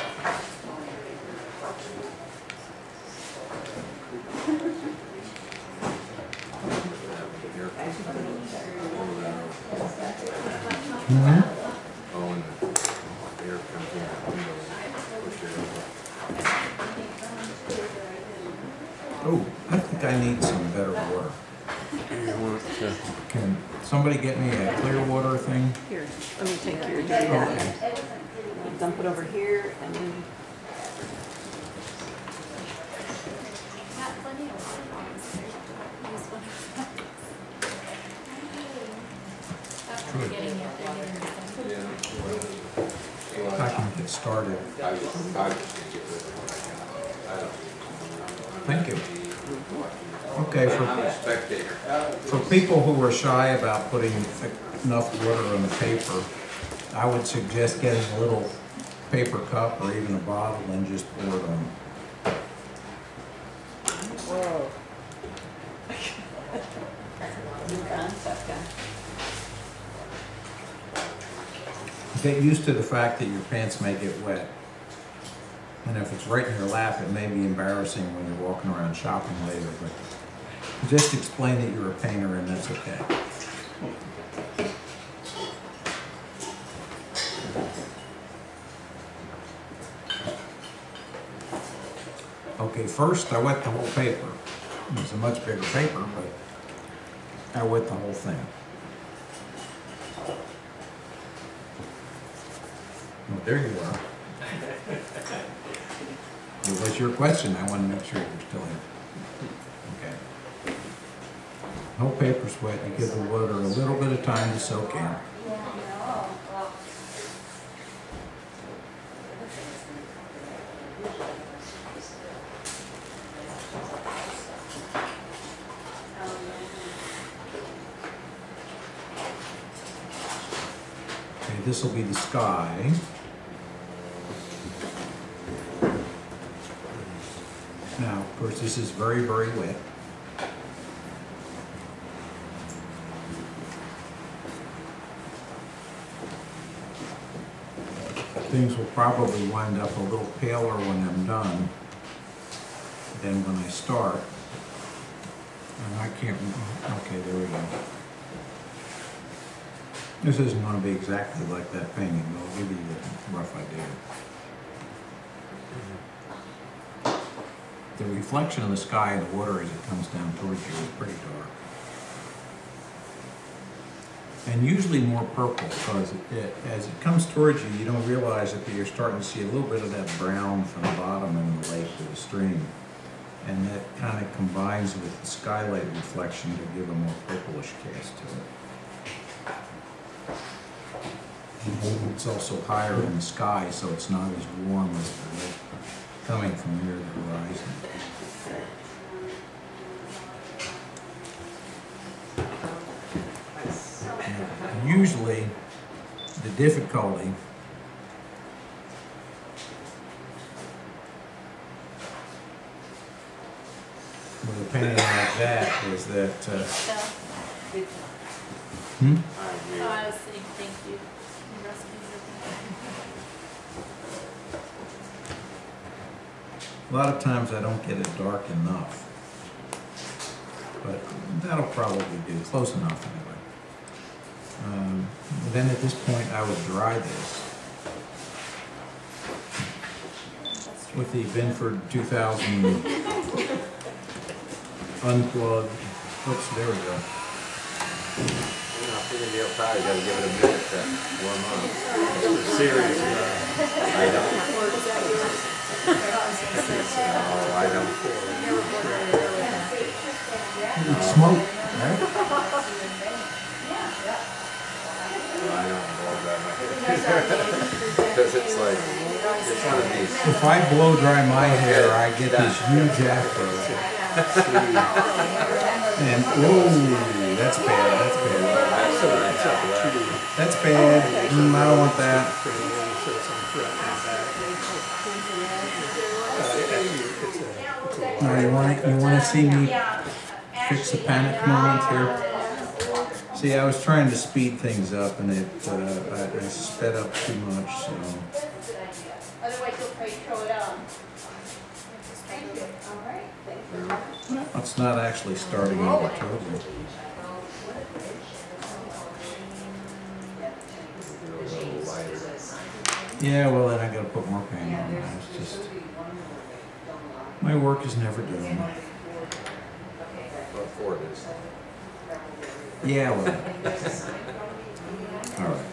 Oh, I think I need some better water. Can somebody get me a clear water thing? Here, let me take your dirty water. Okay. Dump it over here and then. I can get started. Thank you. Okay, for people who are shy about putting enough water on the paper, I would suggest getting a little paper cup or even a bottle and just pour it on. Whoa. New concept, huh? Get used to the fact that your pants may get wet. And if it's right in your lap, it may be embarrassing when you're walking around shopping later, but just explain that you're a painter and that's okay. Okay, first I wet the whole paper. It's a much bigger paper, but I wet the whole thing. Well, there you are. It was your question. I want to make sure you're still here. Okay. Whole paper's wet. You give the water a little bit of time to soak in. Okay, this will be the sky. Now, of course, this is very, very wet. Things will probably wind up a little paler when I'm done than when I start. And I can't, okay, there we go. This isn't going to be exactly like that painting, but I'll give you a rough idea. The reflection of the sky and the water as it comes down towards you is pretty dark. And usually more purple, because as it comes towards you, you don't realize it, but you're starting to see a little bit of that brown from the bottom in the lake or the stream. And that kind of combines with the skylight reflection to give a more purplish cast to it. It's also higher in the sky, so it's not as warm as the lake coming from near the horizon. And usually, the difficulty painting like that is that, Yeah. hmm? Oh, I was saying thank you. A lot of times I don't get it dark enough, but that'll probably do, close enough anyway. Then at this point I would dry this with the Binford 2000 unplugged. Oops, there we go. If you're gonna be outside, you gotta give it a minute to warm up. Serious. I don't. Oh, I don't. Smoke, right? I don't blow dry my hair. Because it's like, it's one of these. If I blow dry my hair, I get this huge afro. And, whoa, that's bad, that's bad. That's bad. I don't want that. Now, you want to see me fix the panic moment here? See, I was trying to speed things up, and I sped up too much, so. Otherwise, you'll probably throw it on. Thank you. All right. Thank you. It's not actually starting over totally. Yeah, well, then I gotta put more paint on. It's just, my work is never done. What Ford is. Yeah, well. All right.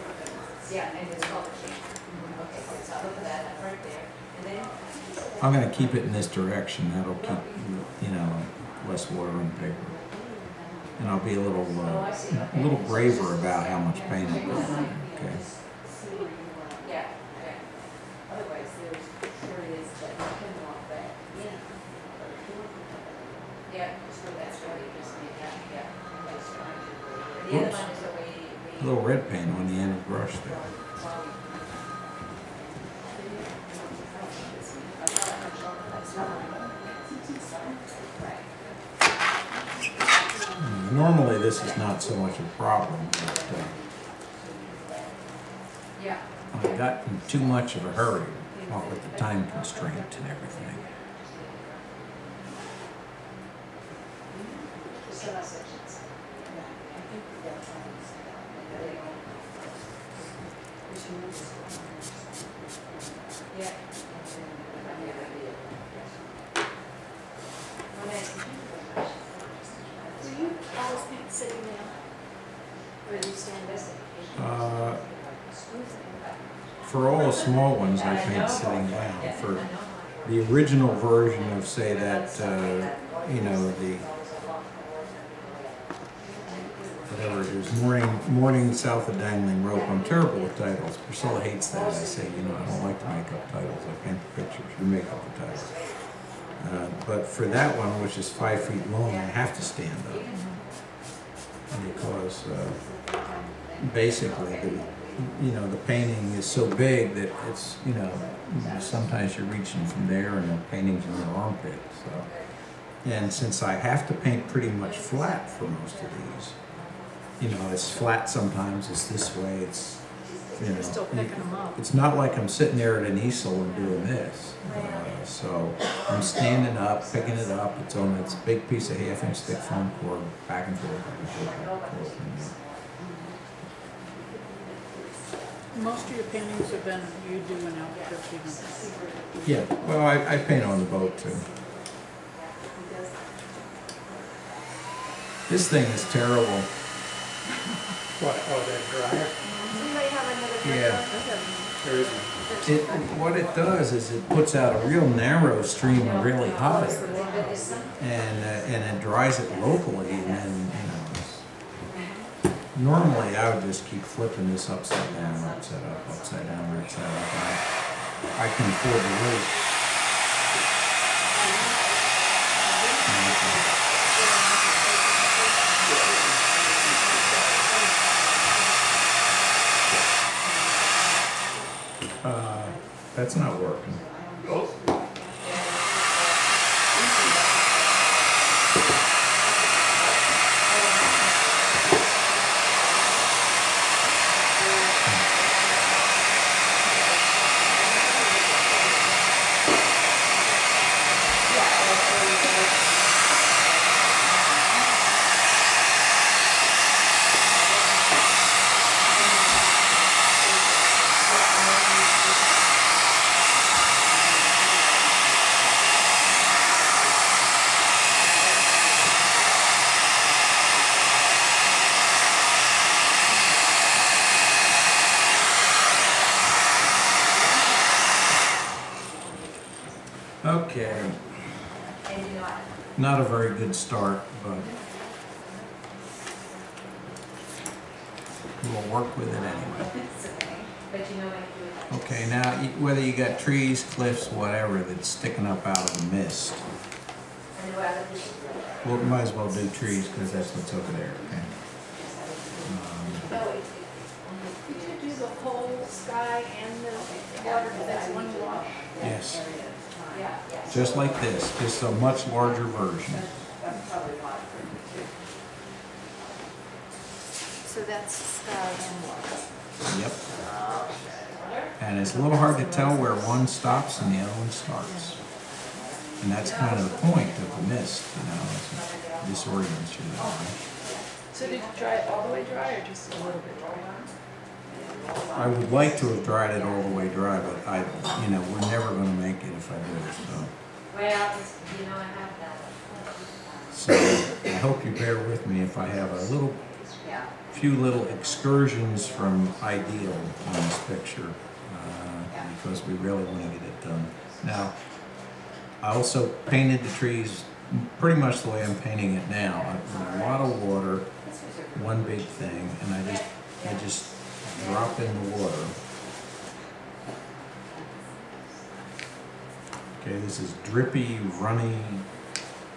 I'm gonna keep it in this direction. That'll keep, you know, less water on paper. And I'll be a little braver about how much paint I put on. Okay. Oops. A little red paint on the end of the brush there. Normally this is not so much a problem, but I got in too much of a hurry, what with the time constraint and everything. Do you always paint sitting down? Or do you stand up? For all the small ones, I paint sitting down. For the original version of, say, that, you know, the, whatever it is, Morning South of Dangling Rope. I'm terrible with titles. Priscilla hates that. I say, you know, I don't like to make up titles. I paint the pictures. You make up the titles. But for that one, which is 5 feet long, I have to stand up. Because basically, the painting is so big that it's, sometimes you're reaching from there and the painting's in your armpit. So, and since I have to paint pretty much flat for most of these, it's flat sometimes, it's this way, it's, You're still picking them up. it's not like I'm sitting there at an easel and doing this. So I'm standing up, picking it up. It's on its big piece of 1/2-inch thick foam cord, back and forth, back and forth, back and forth. Most of your paintings have been you doing Albuquerque. Yeah, well, I paint on the boat too. This thing is terrible. What, oh, that dryer? Somebody have another Yeah. There isn't. What it does is it puts out a real narrow stream of really hot air, and it dries it locally, and then, normally I would just keep flipping this upside down, upside up, upside down, right side up. I can afford to wait. That's not working. Okay. Not a very good start, but we'll work with it anyway. Okay, now whether you got trees, cliffs, whatever that's sticking up out of the mist. Well, we might as well do trees because that's what's over there. Okay. You could do the whole sky and the water, because that's one wash. Yes. Yeah. Just like this, just a much larger version. So that's sky and water. Yep. And it's a little hard to tell where one stops and the other one starts. And that's kind of the point of the mist, you know, it disorients you that way. So did you dry it all the way dry or just a little bit dry? I would like to have dried it all the way dry, but you know, we're never going to make it if I do, so. Well, you know, I have that. So I hope you bear with me if I have a few little excursions from ideal on this picture, because we really want to get it done. Now, I also painted the trees pretty much the way I'm painting it now. I put a lot of water, one big thing, and I just drop in the water. Okay, this is drippy, runny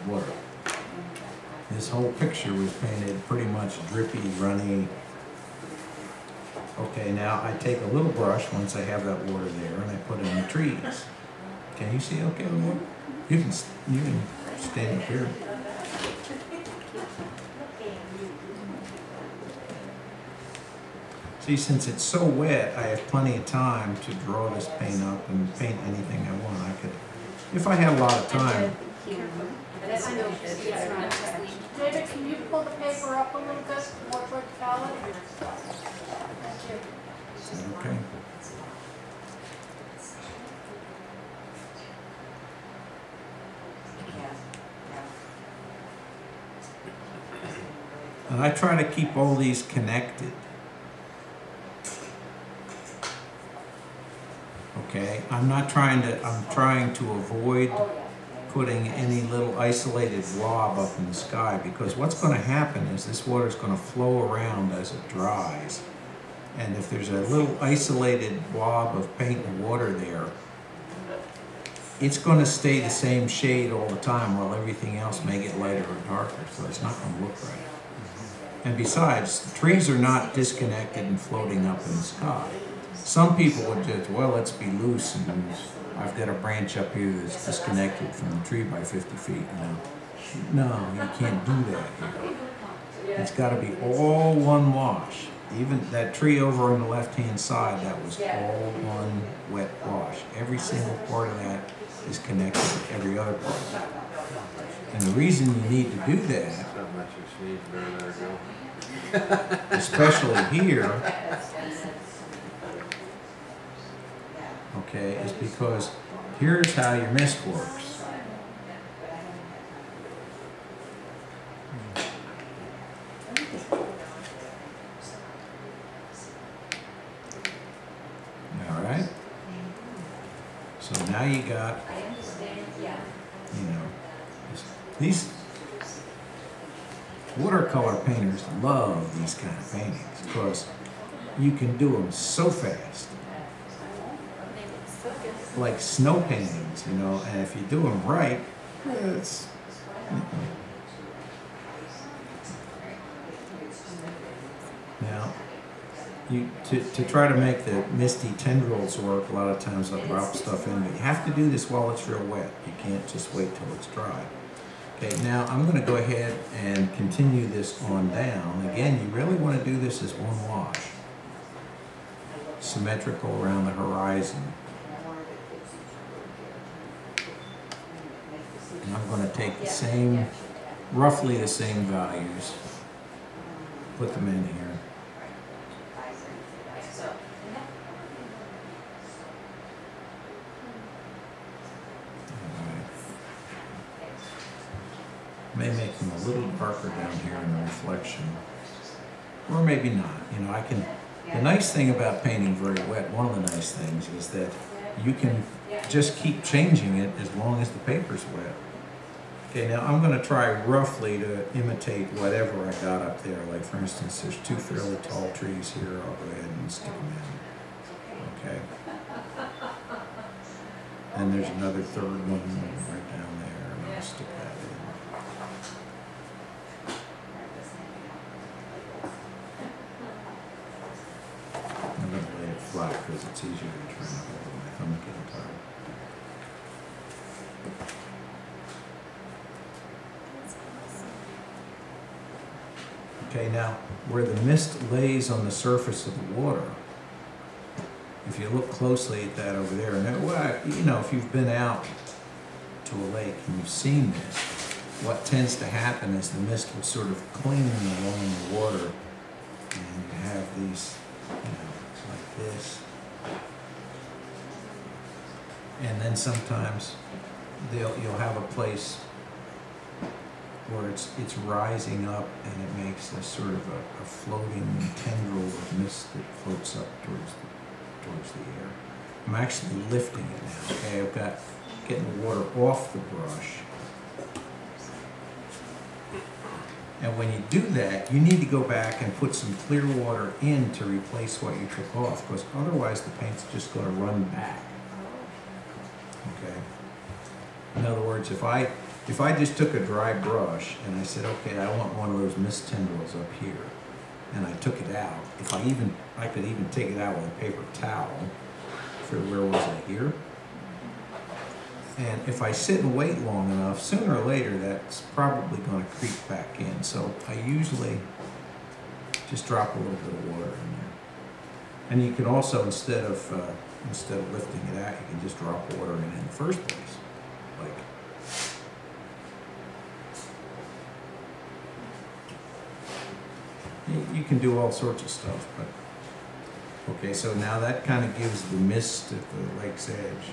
water. This whole picture was painted pretty much drippy, runny. Okay, now I take a little brush once I have that water there and I put it in the trees. Can you see okay with that? You can stand up here. See, since it's so wet, I have plenty of time to draw this paint up and paint anything I want. I could, if I had a lot of time. David, can you pull the paper up a little bit more toward the palette? Thank you. Okay. And I try to keep all these connected. Okay, I'm trying to avoid putting any little isolated blob up in the sky, because what's going to happen is this water is going to flow around as it dries. And if there's a little isolated blob of paint and water there, it's going to stay the same shade all the time while everything else may get lighter or darker, so it's not going to look right. And besides, the trees are not disconnected and floating up in the sky. Some people would just, well, let's be loose, and I've got a branch up here that's disconnected from the tree by 50 feet. You know. No, you can't do that here. It's got to be all one wash. Even that tree over on the left-hand side, that was all one wet wash. Every single part of that is connected to every other part of that. And the reason you need to do that, especially here, okay, is because here's how your mist works. All right. So now you got, you know, these watercolor painters love these kind of paintings because you can do them so fast. Like snow paintings, you know, and if you do them right, it's, now, to try to make the misty tendrils work, a lot of times I'll drop stuff in, but you have to do this while it's real wet. You can't just wait till it's dry. Okay, now I'm going to go ahead and continue this on down. Again, you really want to do this as one wash. Symmetrical around the horizon. And I'm going to take the same, roughly the same values, put them in here. May make them a little darker down here in the reflection, or maybe not. You know, I can. The nice thing about painting very wet, one of the nice things is that you can just keep changing it as long as the paper's wet. Okay, now I'm going to try roughly to imitate whatever I got up there. Like for instance, there's 2 fairly tall trees here. I'll go ahead and stick them in. Okay. And there's another third one right down there, and I'll stick that in. I'm going to lay it flat because it's easier to trim it with my thumb getting tired. Okay, now where the mist lays on the surface of the water, if you look closely at that over there, and well, you know, if you've been out to a lake and you've seen this, what tends to happen is the mist will sort of cling along the water, and you have these, you know, like this. And then sometimes you'll have a place where it's rising up, and it makes a sort of a floating tendril of mist that floats up towards the air. I'm actually lifting it now. Okay, I've got getting the water off the brush. And when you do that, you need to go back and put some clear water in to replace what you took off, because otherwise the paint's just going to run back. Okay. In other words, if I just took a dry brush and I said, okay, I want one of those mist tendrils up here, and I took it out, I could even take it out with a paper towel. For where was I here? And if I sit and wait long enough, sooner or later that's probably going to creep back in. So I usually just drop a little bit of water in there. And you can also, instead of lifting it out, you can just drop water in the first place. Like, you can do all sorts of stuff, but okay, so now that kind of gives the mist at the lake's edge.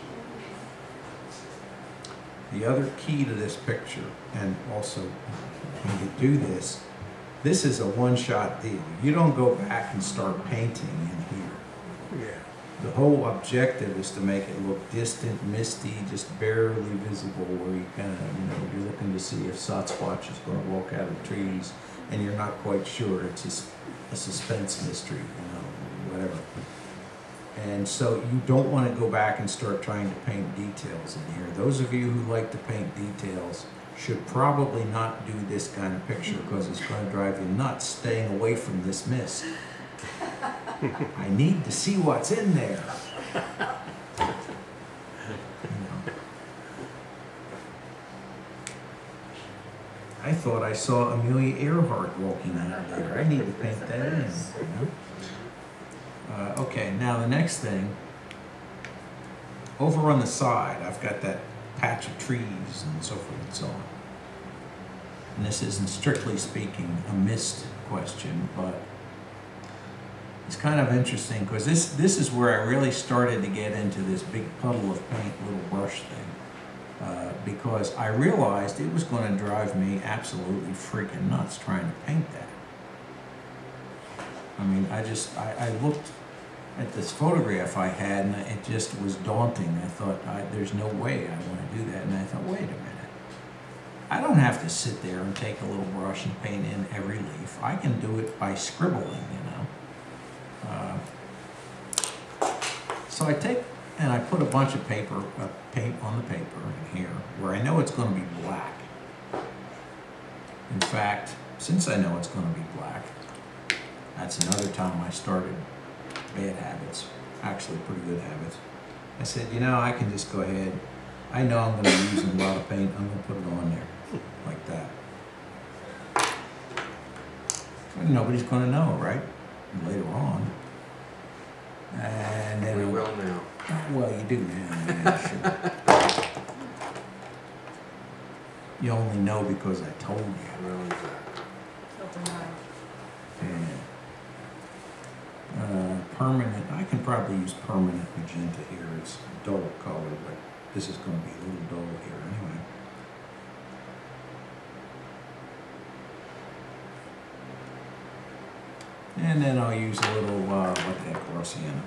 The other key to this picture, and also when you do this is a one-shot deal. You don't go back and start painting in here. Yeah. The whole objective is to make it look distant, misty, just barely visible, where you kind of, you know, you're looking to see if Sasquatch is going to walk out of the trees, and you're not quite sure. It's a suspense mystery, you know, whatever. And so you don't want to go back and start trying to paint details in here. Those of you who like to paint details should probably not do this kind of picture, because it's going to drive you nuts staying away from this mist. I need to see what's in there. You know. I thought I saw Amelia Earhart walking out of there. I need to paint that in. You know? Okay, now the next thing, over on the side, I've got that patch of trees and so forth and so on. And this isn't, strictly speaking, a mist question, but it's kind of interesting, because this is where I really started to get into this big puddle of paint little brush thing, because I realized it was going to drive me absolutely freaking nuts trying to paint that. I mean, I looked at this photograph I had, and it just was daunting. I thought, there's no way I want to do that. And I thought, wait a minute. I don't have to sit there and take a little brush and paint in every leaf. I can do it by scribbling, you know. So I take and I put a bunch of paint on the paper in here, where I know it's going to be black. In fact, since I know it's going to be black, that's another time I started bad habits, actually pretty good habits. I said, you know, I can just go ahead. I know I'm going to be using a lot of paint. I'm going to put it on there, like that. And nobody's going to know, right? Later on. And then We will now. Well, you do now. Yeah, sure. You only know because I told you. Really, exactly. Yeah. Permanent, I can probably use permanent magenta here. It's a dull color, but this is going to be a little dull here anyway. And then I'll use a little, what the heck, raw sienna.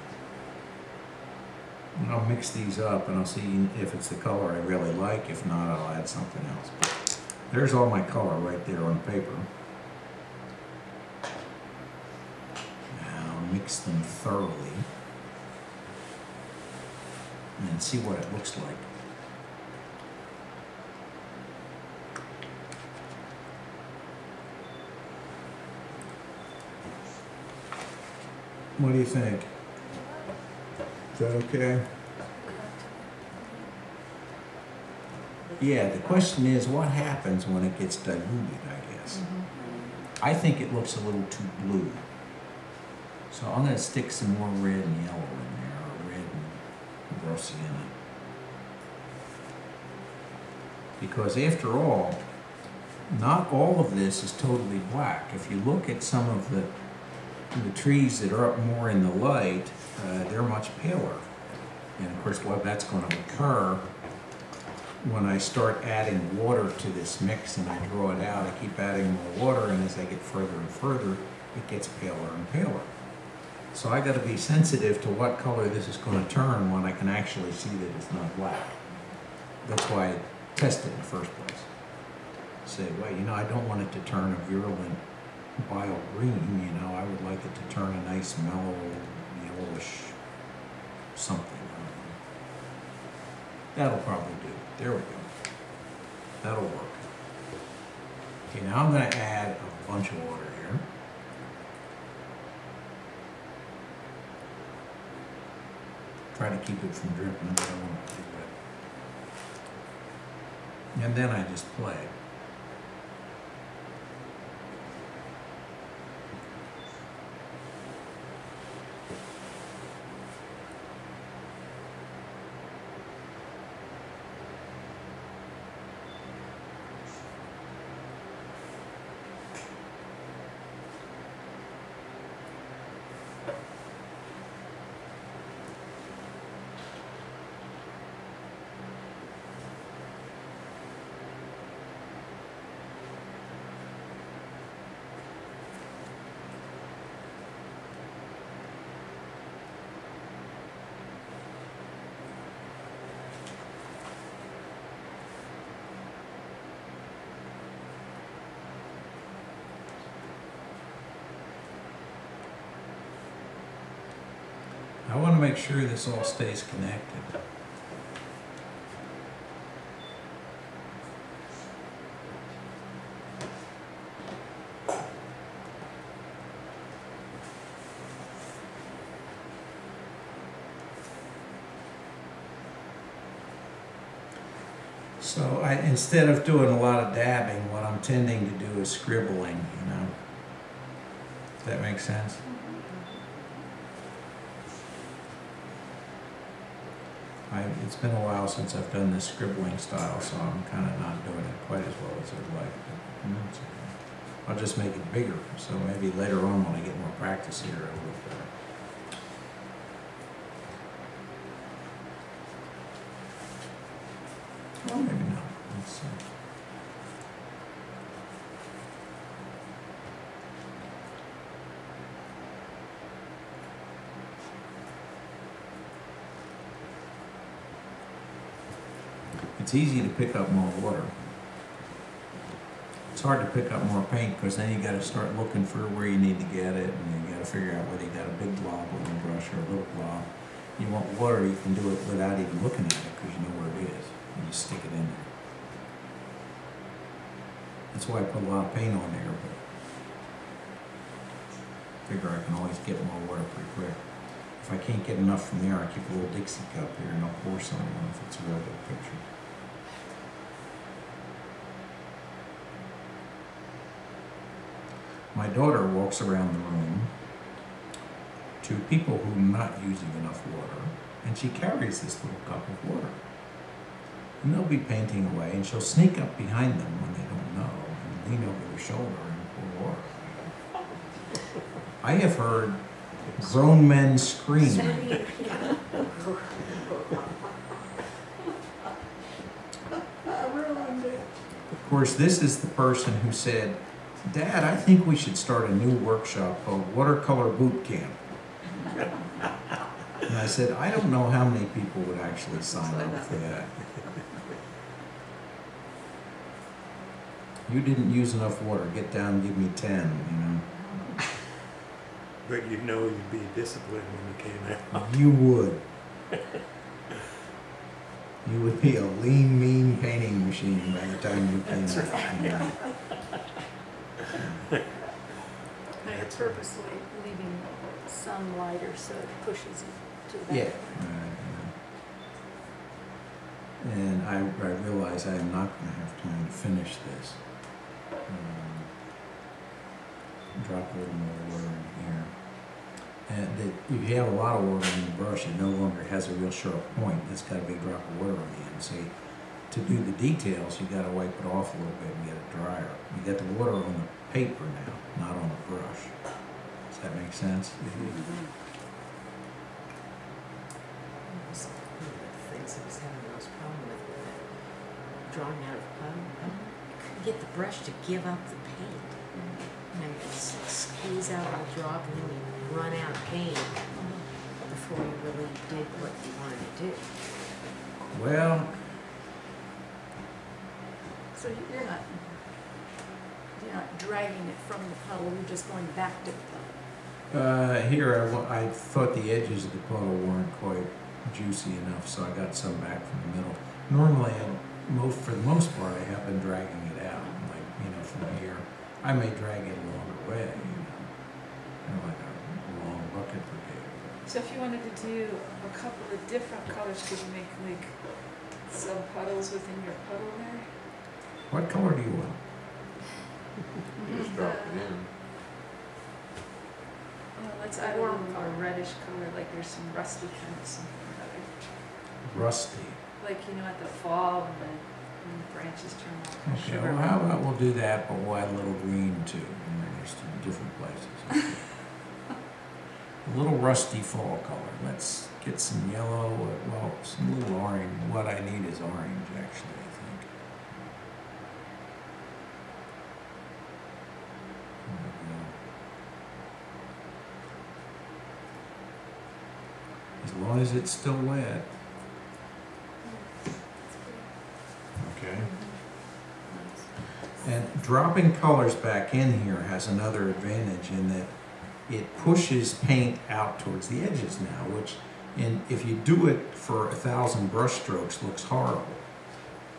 And I'll mix these up and I'll see if it's the color I really like. If not, I'll add something else. But there's all my color right there on paper. Now mix them thoroughly and see what it looks like. What do you think? Is that okay? Yeah, the question is what happens when it gets diluted, I guess. I think it looks a little too blue. So I'm going to stick some more red and yellow in there, or red and raw sienna. Because after all, not all of this is totally black. If you look at some of the trees that are up more in the light, they're much paler. And of course, what that's going to occur when I start adding water to this mix and I draw it out, I keep adding more water, and as I get further and further, it gets paler and paler. So I got to be sensitive to what color this is going to turn when I can actually see that it's not black. That's why I test it in the first place. Say, well, you know, I don't want it to turn a virulent bile green, you know, I would like it to turn a nice mellow yellowish something. That'll probably do. There we go. That'll work. Okay, now I'm going to add a bunch of water here. Try to keep it from dripping, but I don't want it to get wet. And then I just play. I want to make sure this all stays connected. So instead of doing a lot of dabbing, what I'm tending to do is scribbling, you know. Does that make sense? It's been a while since I've done this scribbling style, so I'm kind of not doing it quite as well as I'd like. But, it's okay. I'll just make it bigger, so maybe later on when I get more practice here, it'll look better. Well, maybe not. Let's see. It's easy to pick up more water. It's hard to pick up more paint because then you got to start looking for where you need to get it, and you got to figure out whether you got a big glob on the brush or a little glob. You want water, you can do it without even looking at it because you know where it is, and you stick it in there. That's why I put a lot of paint on there, but I figure I can always get more water pretty quick. If I can't get enough from there, I keep a little Dixie cup here and I'll pour some on if it's a real good picture. My daughter walks around the room to people who are not using enough water, and she carries this little cup of water. And they'll be painting away, and she'll sneak up behind them when they don't know, and lean over their shoulder and pour water. I have heard grown men scream. Of course, this is the person who said, "Dad, I think we should start a new workshop called Watercolor Boot Camp." And I said, I don't know how many people would actually sign up for that. You didn't use enough water, get down and give me 10, you know. But you'd know you'd be disciplined when you came out. You would. You would be a lean, mean painting machine by the time you came out. Yeah. Now you're purposely leaving some lighter so it pushes it to the back. Yeah. And I realize I am not going to have time to finish this. Drop a little more water in here. And if you have a lot of water in the brush, it no longer has a real sharp point. It's got a big drop of water on the end. So to do the details, you got to wipe it off a little bit and get it drier. You got the water on the paper now, not on the brush. Does that make sense? One of the things I was having the most problem with drawing out of puddle, I couldn't get the brush to give up the paint. You just squeeze out a drop and then you run out of paint before you really did what you wanted to do. Well, So you're not dragging it from the puddle, you're just going back to the puddle. here I thought the edges of the puddle weren't quite juicy enough, so I got some back from the middle. Normally, for the most part, I have been dragging it out, like, from here. I may drag it a longer way, like a long bucket brigade. So if you wanted to do a couple of different colors, could you make like some puddles within your puddle there? What color do you want? Just drop it in. Let's add a reddish color, like there's some rusty kind of something or other. Rusty. Like, at the fall when the branches turn off. Okay, well, how about we'll do that, but we'll add a little green too, just in different places. A little rusty fall color. Let's get some yellow, well, some little orange. What I need is orange, actually, I think. As long as it's still wet. Okay. And dropping colors back in here has another advantage in that it pushes paint out towards the edges now, which if you do it for 1,000 brush strokes looks horrible.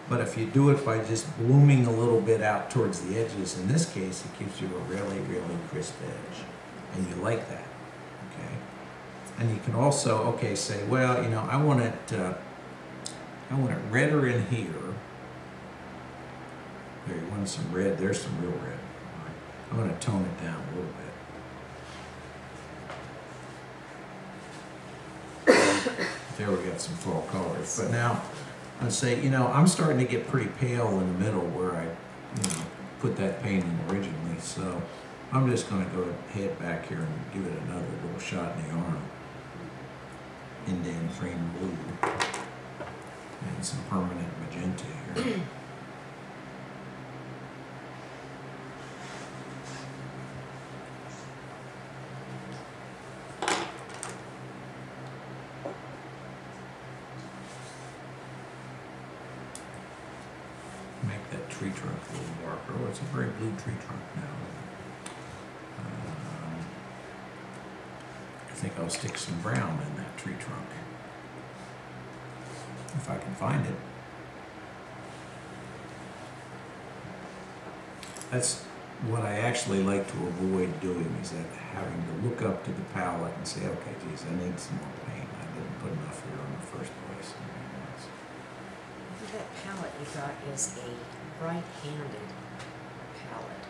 But if you do it by just blooming a little bit out towards the edges, in this case, it gives you a really, really crisp edge. And you like that, okay? And you can also, say, well, I want it redder in here. There, you want some red. There's some real red. I'm going to tone it down a little bit. There we got some fall colors. But now, I'd say, I'm starting to get pretty pale in the middle where I, put that paint in originally. So I'm just going to go ahead back here and give it another little shot in the arm. Indian cream blue. And some permanent magenta here. Make that tree trunk a little darker. Oh, it's a very blue tree trunk now. I think I'll stick some brown in that tree trunk. If I can find it. That's what I actually like to avoid doing, is that having to look up to the palette and say, okay, geez, I need some more paint. I didn't put enough here in the first place. That palette you got is a right-handed palette.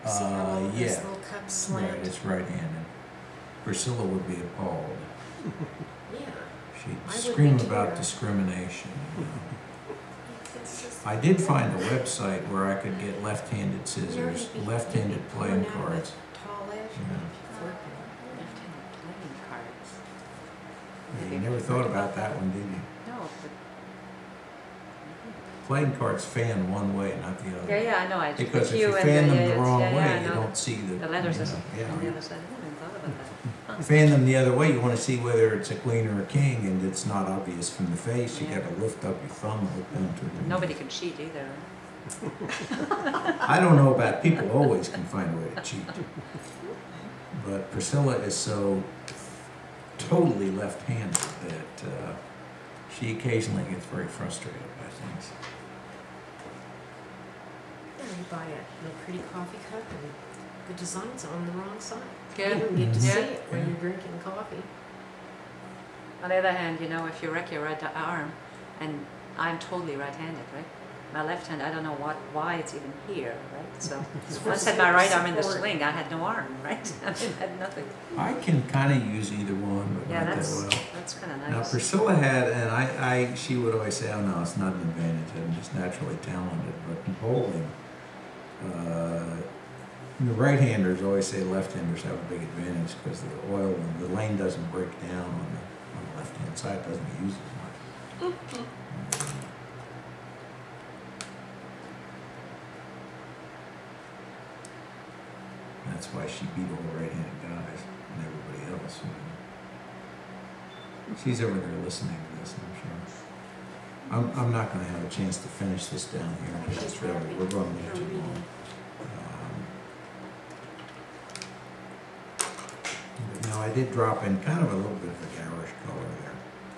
See how all Yeah. this little cup slant? Right, it's right-handed. Priscilla would be appalled. Yeah. She'd I would scream be too. about discrimination. I did find a website where I could get left-handed scissors, left-handed playing cards. Tall edge. Yeah. Left-handed playing cards. You never thought about that one, did you? No, but Playing cards fan one way, not the other. yeah, I know. I Because if you you and fan the- them the wrong yeah, way, I you know. don't see The letters you is know, on the other side. I hadn't thought about that. fan them the other way, you want to see whether it's a queen or a king, and it's not obvious from the face. You Yeah. got to lift up your thumb, look down to the Nobody can cheat either. I don't know about people always can find a way to cheat, but Priscilla is so totally left-handed that she occasionally gets very frustrated by things. Yeah, you buy a pretty coffee cup and the design's on the wrong side. Yeah. You don't get to Yeah. see it when you're drinking coffee. On the other hand, you know, if you wreck your right arm, and I'm totally right-handed, right? My left hand, I don't know why it's even here, right? So once I had my right arm in the sling, I had no arm, right? I mean, I had nothing. I can kind of use either one, but Yeah, not that's that well. that's kind of Now nice. Priscilla had, and she would always say, "Oh no, it's not an advantage. I'm just naturally talented." But in bowling, the right-handers always say left-handers have a big advantage because the oil and the lane doesn't break down on the left-hand side. It doesn't use as much. That's why she beat all the right-handed guys and everybody else. You know. She's over there listening to this, I'm sure. I'm not going to have a chance to finish this down here because it's really, we're going to need too long. But no, I did drop in kind of a little bit of a garish color there,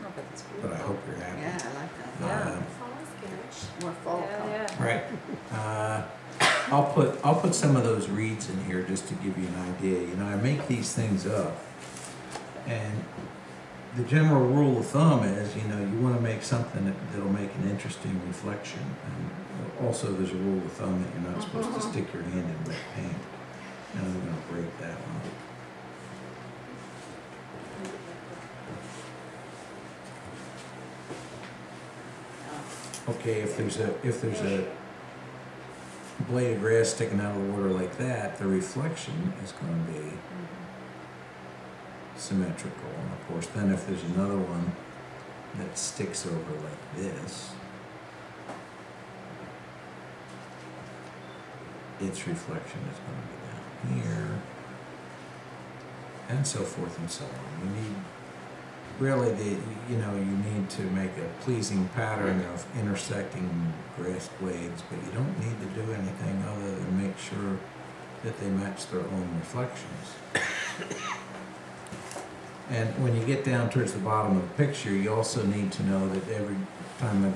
Oh, but it's but I hope you're happy. Yeah, I like that. Yeah. More fall color. Yeah, Right. I'll put some of those reeds in here just to give you an idea. You know, I make these things up, and the general rule of thumb is, you know, you want to make something that'll make an interesting reflection. And also, there's a rule of thumb that you're not supposed to stick your hand in wet paint. And I'm going to break that one. Okay, if there's a blade of grass sticking out of the water like that, the reflection is going to be symmetrical. And of course, then if there's another one that sticks over like this, its reflection is going to be down here, and so forth and so on. You need really you need to make a pleasing pattern of intersecting grass blades, but you don't need to do anything other than make sure that they match their own reflections. And when you get down towards the bottom of the picture, you also need to know that every time a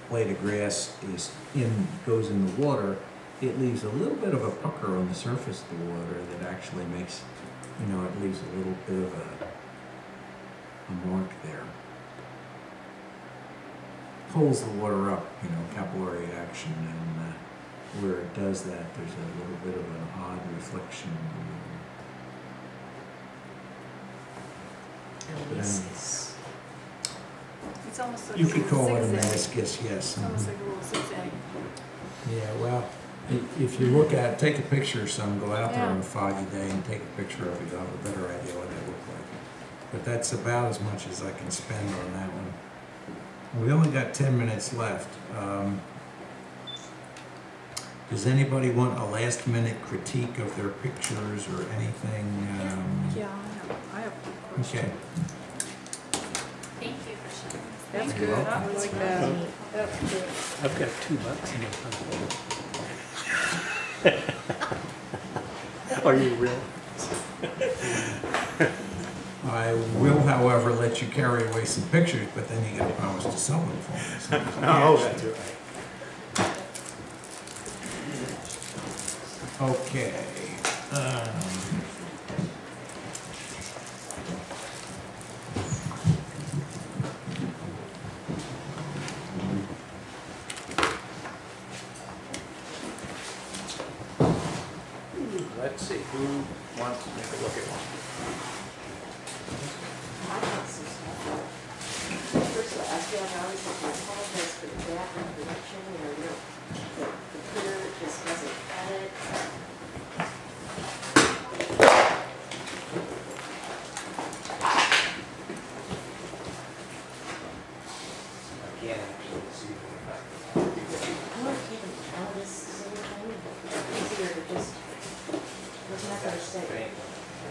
blade of grass goes in the water, it leaves a little bit of a pucker on the surface of the water that actually makes, it leaves a little bit of a mark there. Pulls the water up, capillary action, and where it does that, there's a little bit of an odd reflection. It's almost like You a could little call it a zigzag. meniscus, yes. It's almost like a little zigzag. Yeah, well, if you look at it, take a picture of some, go out there Yeah. on a foggy day and take a picture of it, you'll have a better idea what they look like. But that's about as much as I can spend on that one. We only got 10 minutes left. Does anybody want a last-minute critique of their pictures or anything? Yeah, I have a question. Okay. Thank you for sharing. that's You're good. welcome. I like that. That's good. I've got $2 in my pocket. Are you real? I will, however, let you carry away some pictures, but then you got to promise to sell them for me. So- Oh, that's right. Okay. Let's see, who wants to take a look at one? First of all, I feel like I always have to apologize for the gap in production, the printer just doesn't cut it. I can't actually see I want to keep it out of this silly thing, it's easier to just, there's not gonna stay.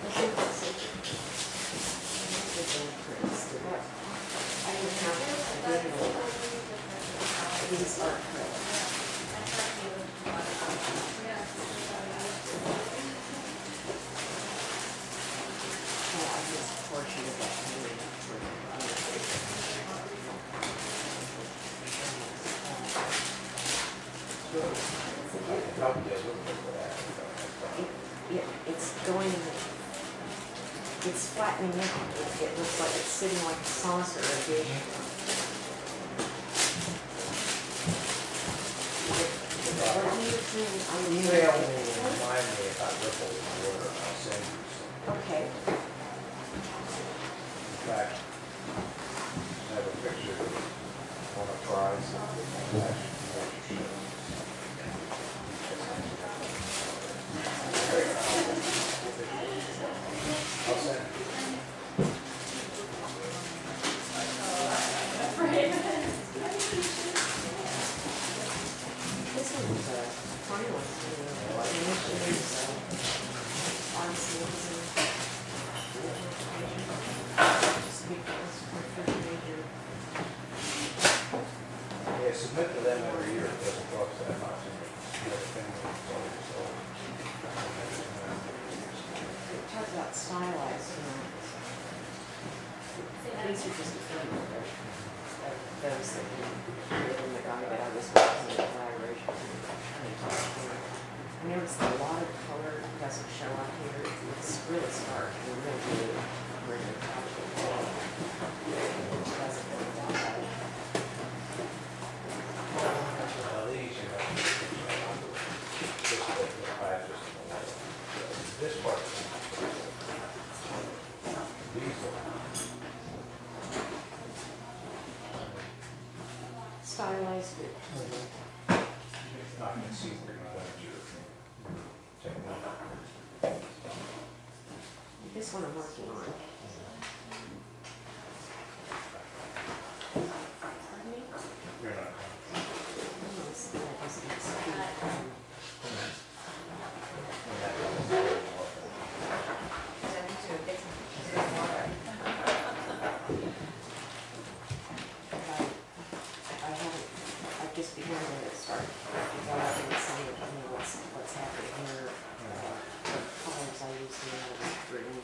Let's see if it's- it's flattening out. It looks like it's sitting like a saucer, a dish. Email me and remind me about ripples in water, and I'll send you some. Okay. In fact, I have a picture of one of fries. I'll send it. This one was a finalist in the Initiatives Arts and Yeah, submit to them every year, it doesn't cost that much. And the other thing is always sold. It talks about stylized, you know. These are just a few of those that we did in the guy that I was working in collaboration. I noticed that a lot of color doesn't show up here. It's really stark and really blue. Where the actual color doesn't really want that. This part. Stylized it. I can see pretty much your technique. This one I'm working on. Pardon me? You're not. Almost, that doesn't speak. I've just begun to start developing some of what's happening here. Colors I use here are green.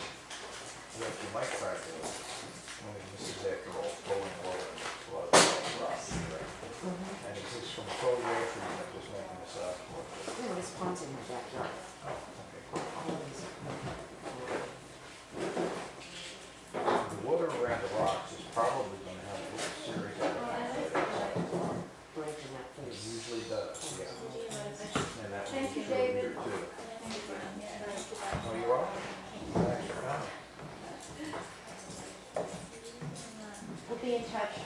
What you might try to, when this is after all flowing water and a lot of rock, and is this from cold water, or you're just making this up? No, this pond's in my backyard. Oh, okay. All of these The water around the rocks is probably going to have a little series of breaking up it those. usually does, yeah. And that Thank will you, be true David. here too. Oh, you are? Thanks for coming. We'll be in touch.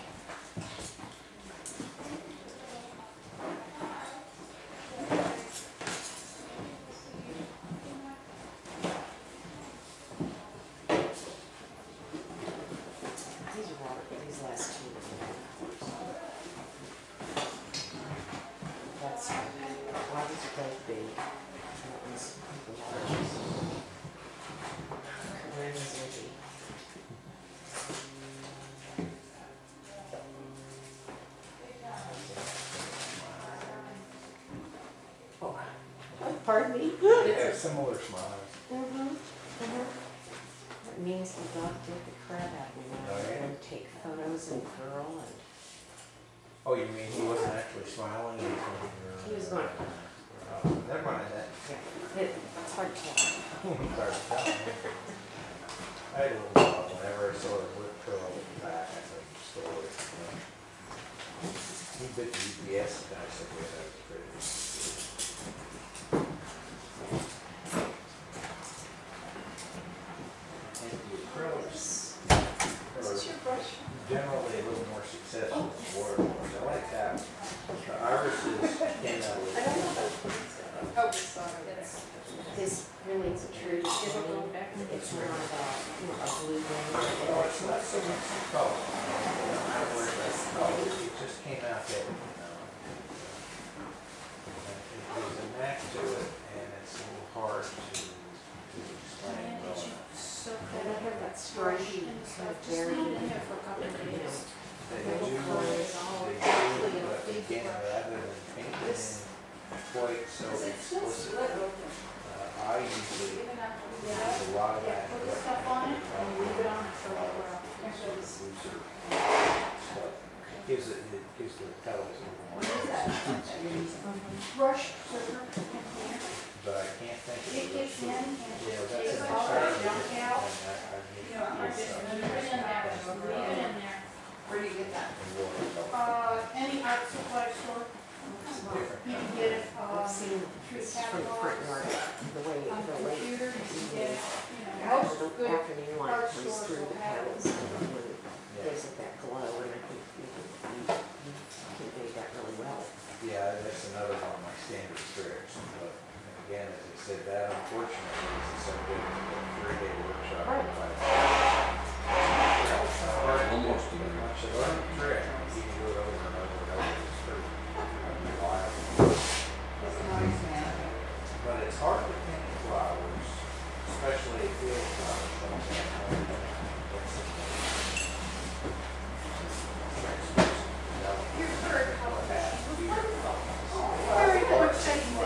These are Robert, these last two. That's, well, these are both big. That one's large. Corinne is empty. Oh, pardon me? They have similar smiles. That means the dog did the crap out of me. Now Oh, I'm yeah? going to take photos and curl and Oh, you mean he wasn't actually smiling? he was going, Never mind that. yeah, it's hard to tell. Hard to tell. I had a little dog, whenever I saw his lip curl back, I said, stole it. He bit the UPS, and I said, yeah, that was pretty. And the acrylics are generally a little more successful with watercolors. I like that. The irises came out with. This really is a true design. It's not a blue Oh, it's not so much the color. I don't worry about the color. It just came out that, there's a knack to it, and it's a little hard to explain well enough. I don't have that striking, very, They do, but again, rather than painting in quite so explicit, I usually use a lot of that. Put the stuff on it and leave it on it for a while. Gives the petals a little more. Brush, sugar. But I can't think of It it. gets in and Yeah, takes that's all an that junk out. I Any art supply store, you can get it, I've seen through this from the front yard, catalogs, the way on the the lake computer, you can get it, most most good afternoon light art comes stores through will the have petals it. and when it gives it that glow, and I think you convey that really well. Yeah, that's another one of my standard tricks, but again, as I said, that unfortunately is the subject of a 3-day workshop. Almost even much of a trick, you can do it over and over and over, it's pretty reliable. But it's hard to paint flowers, especially field flowers, like that. Your third color, was wonderful. Very good, thank you.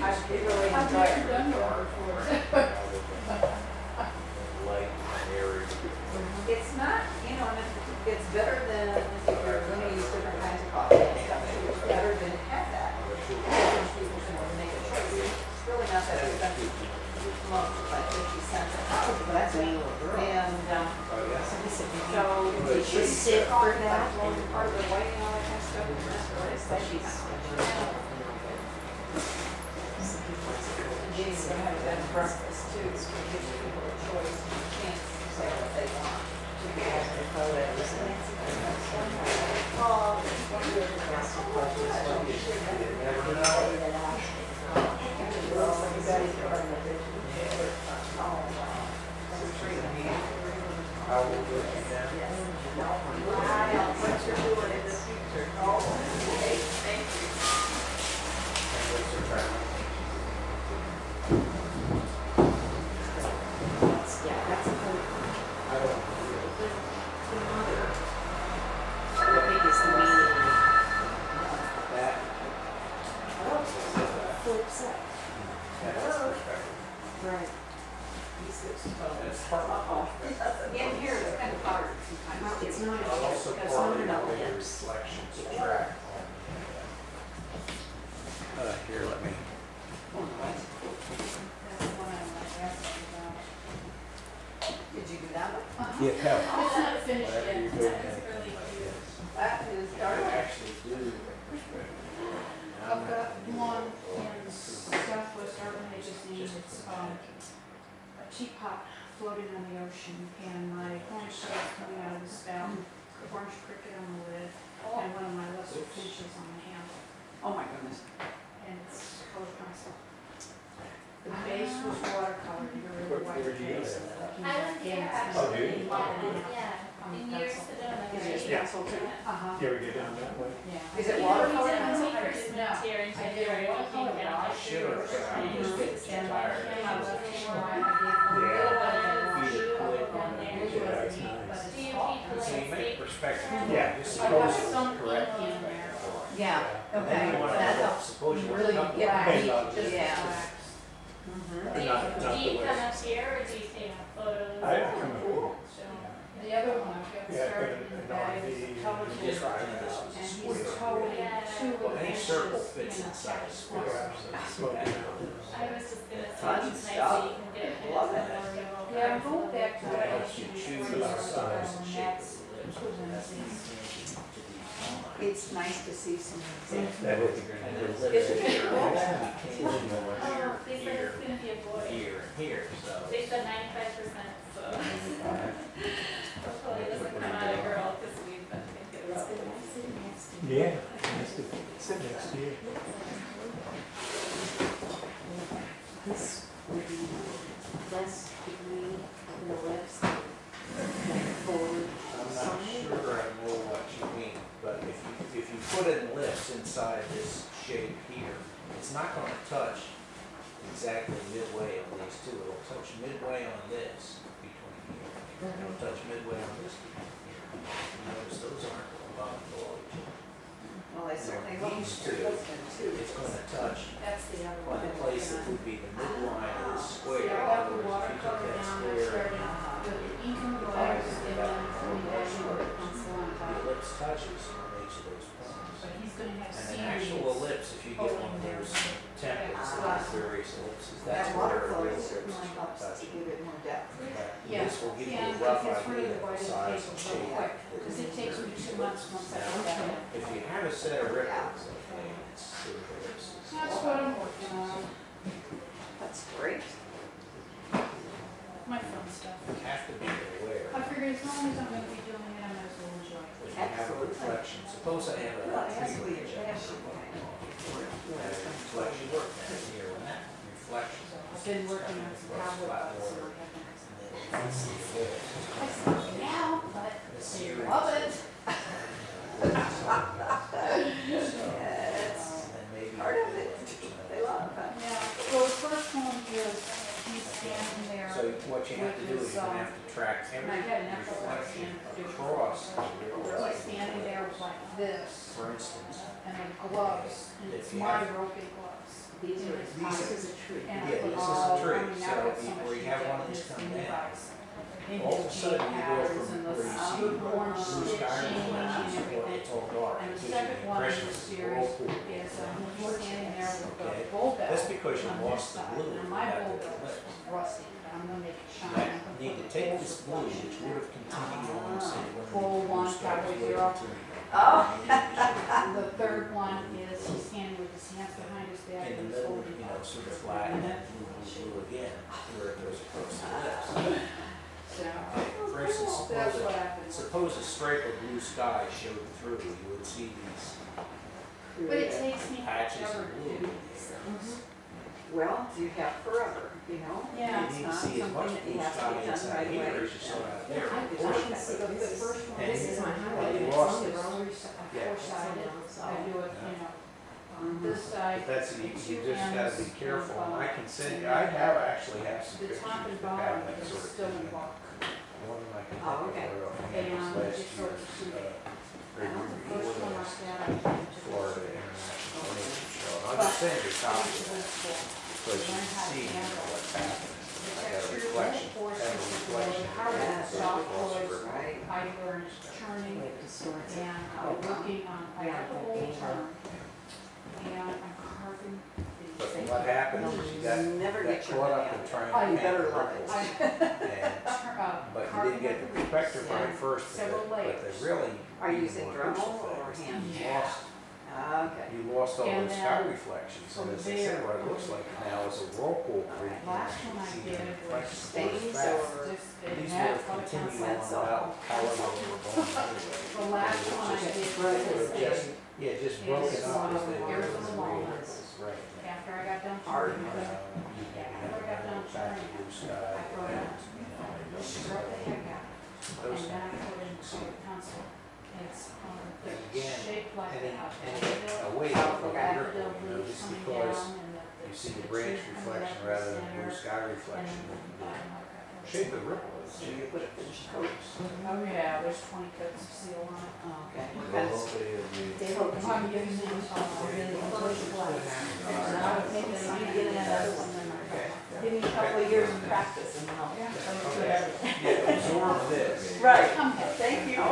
I've really enjoyed it. Light and airy. It's not, you know, it's better than if you're going to use different kinds of coffee and stuff. It's better than to have that. Because people can make a choice. It's really not that expensive. Most like 50 cents a cup, but that's it. And so Did you sit for that? part of the white and all that kind of stuff. Especially James will have that breakfast too, so it gives people a choice, a chance to say what they want. How will you do that? What you're doing in the future. Oh, okay, thank you. Yeah, that's a whole, I don't. the mother, the biggest meaning That. flips up. That's perspective. Right. It's part of perspective. In here, it's kind of hard sometimes. It's not, But also it's part not of an the way your ellipse. reflections track on here, let me. That's the one I want to ask you about. Did you do that one? Yeah, hell. It's not finished Whatever yet. you're doing. That is dark. Actually do perspective. I've got one in Southwest Urban Magazine, it's, a teapot floating on the ocean, and my orange shell's coming out of the spout, orange cricket on the lid, and one of my lesser finches on the handle, Oh my goodness. and it's color pencil. The base was watercolor, you're the white base. I was here Oh, do you? Yeah, in Year Sedona. Is it Yeah. pencil too? Uh-huh. You ever get down that way? Yeah. Is it We watercolor did pencil? when we first moved here in I did January, a we came watercolor down wash. here. Sure, but I'm just getting too tired. My left hand, I did a Yeah. little bit of Feed it quick on and there. then Yeah, that's nice. But Do it's you hot. keep the so you make landscape? perspective. Yeah. Just I got suppose some correct. in there. Yeah, okay, that helps. Suppose you Really want to get cut deep, out Just yeah. relax. Mhm. Do you, Not do the you way. come up here or do you take photos? I come up here. The other one I've got Yeah, started in an the bag RV, is television, Just right in this and is he's square. towing Yeah. two Well, any inches circle in fits a inside a text square. message. Smoking out. I was just gonna say, Fun it's nice stuff. that you can get it. Love it. Yeah, I'm going back to what I Helps used you to do choose before, the size and and shape that's of the lips. equivalency. It's nice to see some. That is. And the lips Isn't it here, cool? here, Oh, they said here, it's gonna be a boy. here, and here, so. They said 95%, so. Hopefully it doesn't come out a girl, because we've been thinking about it. Yeah, nice to sit next to you. This would be less degree in the lips than forward. I'm not sure I know what you mean, but if you put in lips inside this shape here, it's not gonna touch exactly midway on these two. It'll touch midway on this between here. It'll touch midway on this between here. You notice those aren't above and below each other. Well, I certainly hope These your two, husband too. it's gonna touch That's the other on one. the place that would be the midline of this square. See, I In got other the words, if you took watercolor that down, I square, started with the ink and the wax, and then putting that sugar pencil on the top. ellipse touches on each of those points. But he's gonna have And an series. actual ellipse, if you get one of those templates that various ellipses, That that's water where flow real certainly surfaces will helps touch. to give it more depth. Yeah, This will give you and a rough it gets rid idea of the of the white size and tape shape. real quick, because it takes me 2 months once I get that in. If you have a set of ripples, okay, it's sort of ellipses. That's what I'm working on, That's great. my fun stuff. You have to be aware. I figured as long as I'm gonna be doing it, I might as well enjoy it. If you have a Absolutely. reflection, suppose I have a Well, it has to be, three it has to be. reflection, and here and that reflection. I've been working on some cowboy boots, so I haven't. That's the ellipse. I said, yeah, but they love it. Yes. Part of it. They love it. Yeah, well, the first one is, he's standing there. So what you have to do is you're gonna have to track And I every had an extra reflection stand to do. across the He's standing there with like this, For instance, and then gloves, and it's If you my have- roping gloves. These And are, it's this mine. is a tree. And I Yeah, put this is a all, tree, I mean, now so it's so much where you have one of detail these in come this down, device. And all of a his sudden jean you go patterns from and where you see the orange blue stitching sky and reflections to where everything. it's all dark. And It the gives you second the one in impression the it's a series whirlpool. is, he's standing there with the Okay. bull bell. That's because you on lost this the side. blue. Now, You my got bull the bell ellipse. is rusty, but I'm gonna make it shine. Now, I'm you gonna need to put take the this full blue, reflection. which would have continued on, say, one of Full the blue one, stars cowboy way zero. up to the- Oh. The third one is he's standing with his hands behind his back In the and he's middle, holding you up. know, sort of flat, and then blue again, where it goes across the lips. So, For instance, that's what I've been working suppose a stripe of blue sky showed through, you would see these on. But it takes me patches forever of to blue. do. Well, you have forever, you know? Yeah, You It's need to not see as something much that blue you have to sky get done inside right here away. as you saw out there. I can see the first one, And this is my you highlight, lost it's this. four-sided, I do it, you know, on Mhm. this side. But that's, you two just gotta be ends, careful, and I can send you, and I have actually have some The pictures top and that bottom have that is sort of still in thing. bulk. One of my Oh, okay. contemporary And last just sort of year's, see it. or And the before first one the like that, I came to Florida this. International Nature Show. And I'll just send you a copy of that, so you can see what's happening. I got a reflection, kind of reflection. Hard and soft Across the boards, river. I learned churning, Wait, the storage. and I'm working on, I have the whole turn. And I'm carving But these. what happens is you got, Never got get your caught up money in out. trying Oh, to you paint better the love it. ripples. And But you didn't get the perspective right first, but they really. Are you using more Dremel crucial or thing is hand? You lost, Okay. you lost all And those then sky reflections, from and as I said, there- what it looks like now is a whirlpool. where you can Last one I see the did was reflections stains towards back. or- just, it These had would have color continued pencil. on about however they were going anyway. The last one I did It was would just, this, yeah, just And broken it's up as one of they the were. areas of as the real walnuts. ripples, right. after I got done Hard. turning it, You can after I got done back to turning blue it, sky, I wrote and, it, you know, struck the heck out. those And then I things. put in color pencil. It's, And again, shaped like any, that. a way to Oh, look okay. at Daffodil ripple, you know, leaves just coming because down and you see the branch tree coming reflection up in the rather than blue center, sky and reflection. then the bottom like that. Shape of the ripple is. So you put a finished coat. Oh yeah, there's 20 coats of seal on it. Okay. What Well, kind of hopefully it'll be- Dave, I'm using really close glass. And I would think that you get another one, then give me a couple of years of practice and then I'll. Yeah, absorb this. Right. Come here. Thank you. I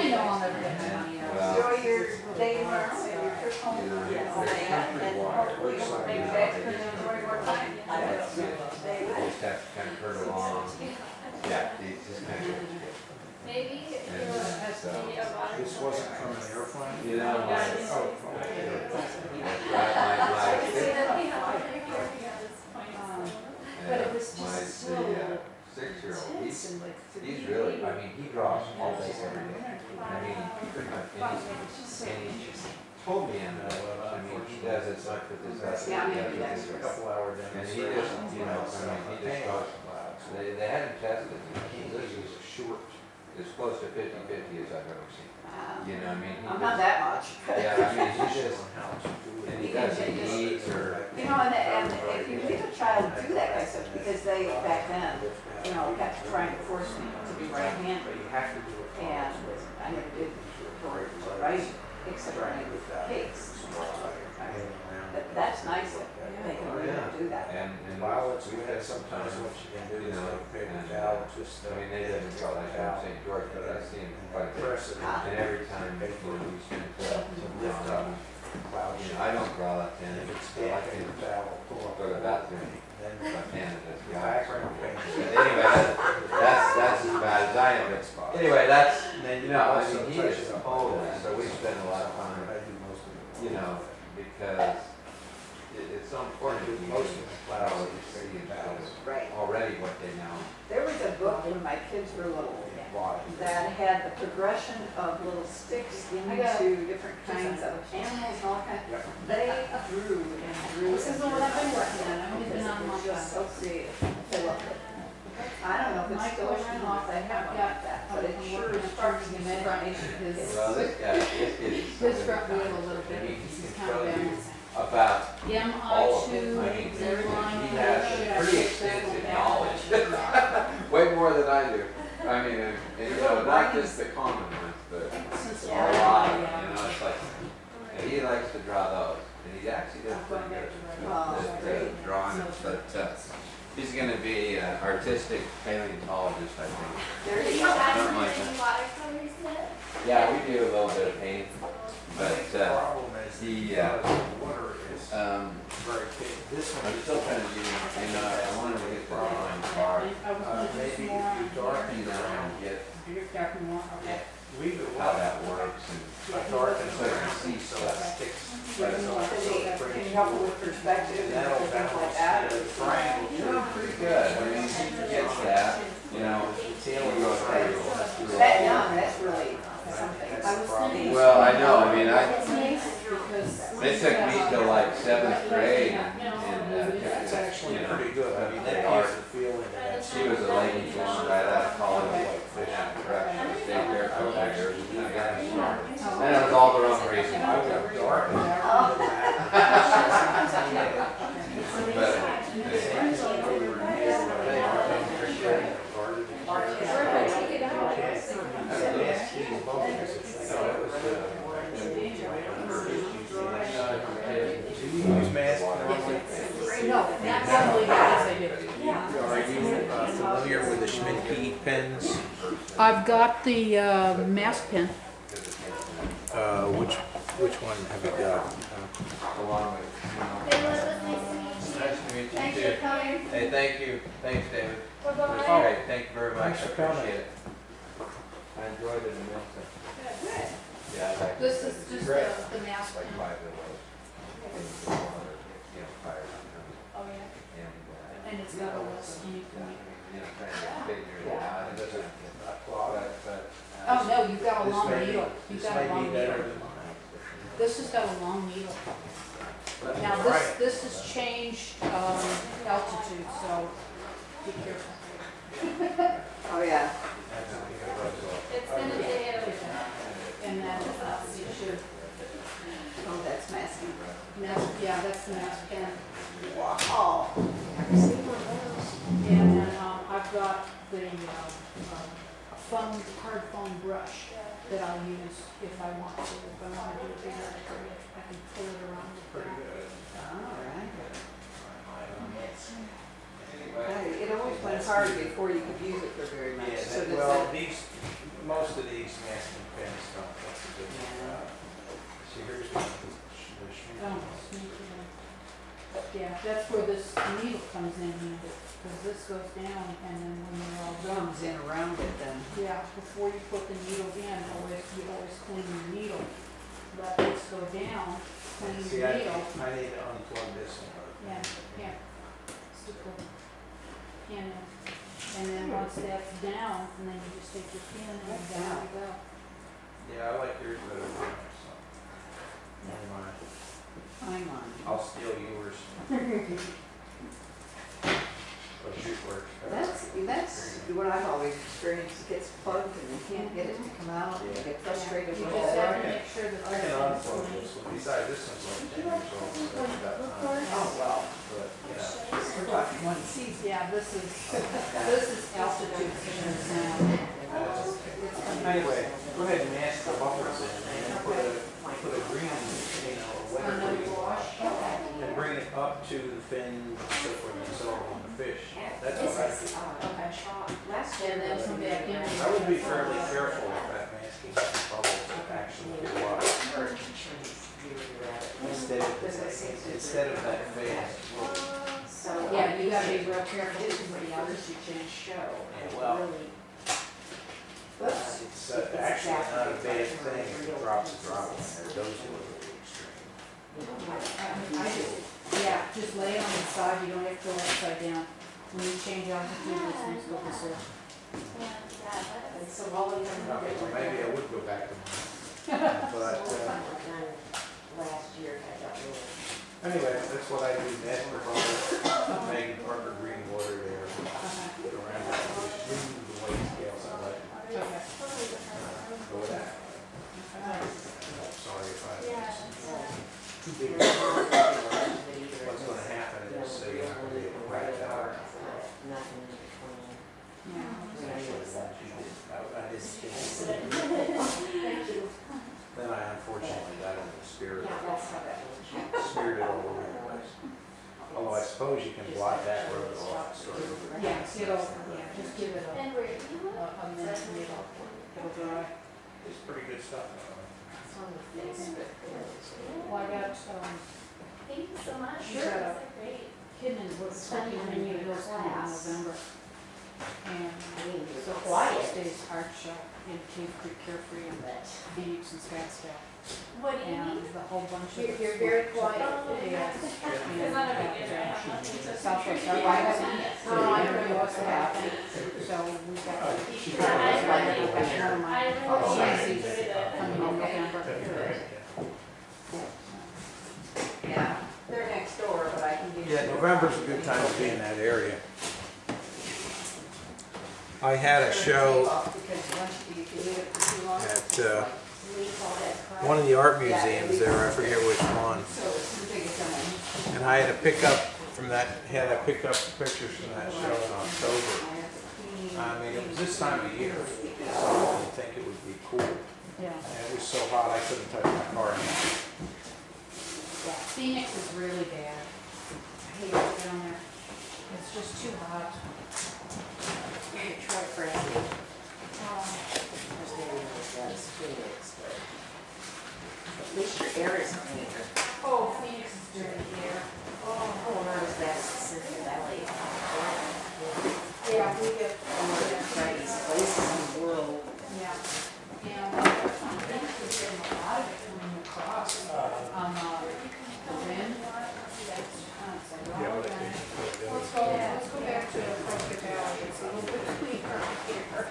know I'll never get my money out. Well, Enjoy your day tomorrow and your trip home. Yeah. And hopefully you'll make that enjoy more time. I just have to kind of hurt along. Yeah, these just kind of, Maybe if And, you're a so, water. This wasn't from an airplane? you know, my, Oh, my, Say that we have other here at this point, so. But it was my, just so the 6-year-old, tense and like. he's really, I mean, he draws all day, every day. I mean, pretty much, and he told me, and, I mean, he does it like with his, Yeah, I'm yeah, gonna do that. a couple hour and he demonstration. just, you know, I mean, he just goes, they hadn't tested it, this is short, as close to 50-50 as I've ever seen. You know, I mean, he I'm not just, that much. yeah, I mean, he just, and he doesn't eat or, You know, and if you leave a child do that kind of stuff, because they, back then, you know, kept trying to force me to be right-handed. But you have to do it. And I never did for writing, except writing with cakes. But that's nice that they can really do that. and Violets, we've we had had sometimes what you can do you is know, like paper and, towel, just. I mean, they didn't go like that in St. George, but I see him quite a bit. Press it. And every time, you know, we spend to lift up. Cloud You know, I don't draw that in, If it's into different kinds of animals and all kinds. They drew and drew. This is the one I've been working on. I've been on They're my just so creative. I love it. I don't know if it's still around, I haven't got that, but it sure sparks the imagination. Well, this guy, His front wheel a little bit, he because he's can kind of show you balancing. about all of MI2, them. I mean, Z-line. he has pretty extensive knowledge, way more than I do. I mean, and, you know, not just the common ones, but a lot of them, you know, it's like, and he likes to draw those, and he actually does pretty good at drawing it, but he's going to be an artistic paleontologist, I think. There you Do you go. have Something like any watercolors yet? Yeah, we do a little bit of painting, but he, I'm still trying to do, you know, I wanted to get the drawing part, I was gonna do some more on you know, and get here. Darken more, okay. how that works and so you can see stuff. Can you help with perspective and things like that? You're pretty good, I mean, he gets that, you know, we go through. That young, that's really something. I was thinking. Well, I know, I mean, Because. they took me to like 7th grade and, It's actually you know, pretty good. I mean, that art. gives the feeling that She was a lady blonde right out of college, yeah, correct, stayed there for a few years, and I got started. And it was all the wrong reason. I was dark. Do you use masks? No, not really, because I did. Are you familiar with the Schmidt pens? I've got the mask pen. Which one have you got? Along with, Hey, Elizabeth, nice to meet you. nice to meet you Thanks too. for coming. Hey, thank you. Thanks, David. Bye-bye. All right, thank you very much. Thanks I for coming. appreciate it. I enjoyed it immensely. Good. Yeah, I like it. This is just the mask Like pen. 5 of those. You know, fire sometimes. Oh, yeah. And, And it's got a list, and you can make. you know, trying to figure it out. It doesn't, but, Oh, no, you've got a This long may be- needle. You've this got a may be long better needle. than mine. This has got a long needle. Now, All right. this has changed altitude, so be careful. Oh, yeah. It's been a day of And then you should, Oh, that's masking. yeah, that's the mask pen. Wow. And then I've got the hard foam brush that I'll use if I want to. If I want to do a bigger area, I can pull it around with that. All right. It always went hard before you could use it for very much. So does Well, that, most of these masking pens don't. That's a good See, here's one. Oh, sneaky one. Yeah, that's where this needle comes in handy, because this goes down and then when you're all done. comes in around it then? Yeah, before you put the needle in, you always clean the needle. Let this go down, clean the See, I needle. need to unplug this one. Yeah, yeah. Stick the pin in. And then once that's down, and then you just take your pin and down you go. Yeah, I like yours better than mine, so. Never mind. I'm on. I'll steal yours. Or shoot works better. That's what I've always experienced. It gets plugged and you can't get it to come out. You get frustrated You with just have to it. make sure that I can that's unplug this one. Besides, this one's like 10 years old, so it's got time. Oh, well. But, yeah. We're talking one season. Yeah, this is altitude sickness now. Anyway, go ahead and mask the buffers in and put a green, Another weather wash. and bring it up to the fin so for the silver on the fish. That's what I do. Okay. And then come back in. I would be fairly careful with that masking bubbles that actually go up. Instead of that fast. Yeah, you gotta be real careful with the others you change show. Yeah, well, it's actually not a bad thing if it drops a drop in there. Those are really extreme. Yeah, just lay it on the side, you don't have to go upside down. When you change altitude, this one's go this way. Okay, well, maybe I would go back to mine. But Last year, I got really. anyway, that's what I do next for Megan Parker Green Water there. Around that, the weight scales, I like. Go with that. Sorry if I. Too big. What's gonna happen is, so you're not gonna be able to write it out. Nothing in between. Then I unfortunately got in the spirit. Spirited all over the place. Although I suppose you can blot that road off, sort of. Yeah, just give it a And where do you live? minute, it'll dry. It's pretty good stuff. Well, I got, Thank you so much. Sure. That's great. Kidman was working on New Hills coming in November. And so Quiet. stays hard shut in Cave Creek Carefree and Phoenix and Scottsdale. What do you And mean? the whole bunch of. You're very quiet. Yes. It's not a big deal. Southwest, I don't know what's happening. So we got. I really enjoyed it. Coming in November. Yeah, they're next door, but I can do. Yeah, November's a good time to be in that area. I had a show Because once you leave it for too long. at one of the art museums there, I forget which one. So it's too big a time. And I had to pick up from that, pictures from that show in October. I mean, it was this time of year, so I didn't think it would be cool. Yeah. And it was so hot I couldn't touch my car. Phoenix is really bad. I hate it down there. It's just too hot. You could try Frankie. There's no one that does Phoenix, but at least your air is cleaner. Oh, Phoenix is dirty here. Oh, not as bad as the Central Valley. Yeah, we get. Frankie's places in the world. Yeah. And Phoenix is getting a lot of it coming across on the wind. Let's go back to Prescott Valley. It's a little bit cleaner here.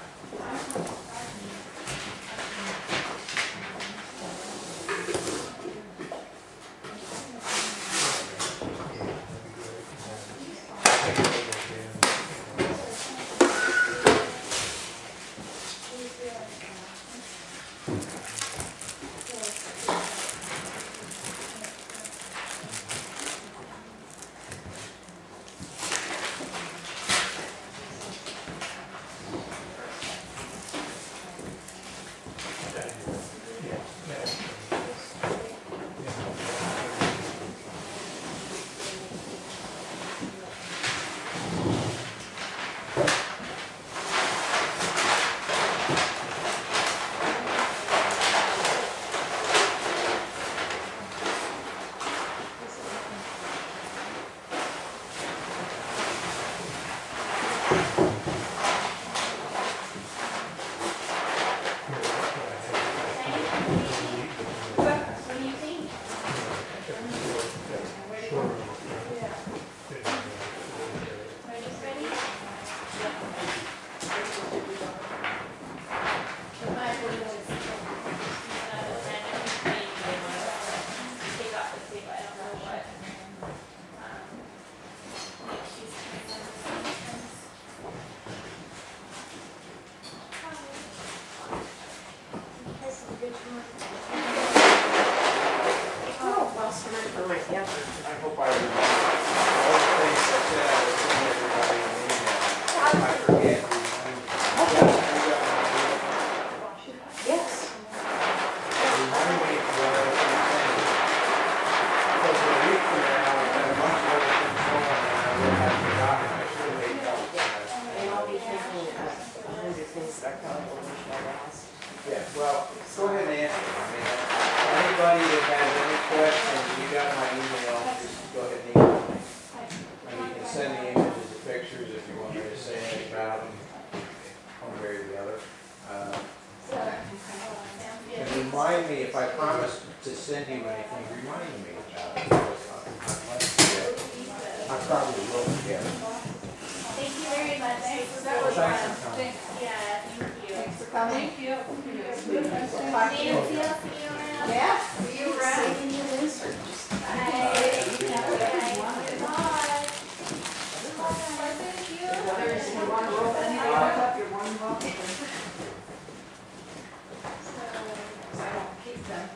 Yeah, well, go ahead and answer them. I mean, anybody that has any questions, you got my email, just go ahead and email me. And you can send me images or pictures if you want me to say anything about them, one way or the other. And remind me, if I promise to send you anything, remind me about it. I probably will forget. Thank you very much. That was Thanks fun. for coming. Yeah, thank you. coming. Thank you. We'll talk to you. Yeah, see you around. Whether you want to roll anything up, you're more than welcome. So I don't keep them.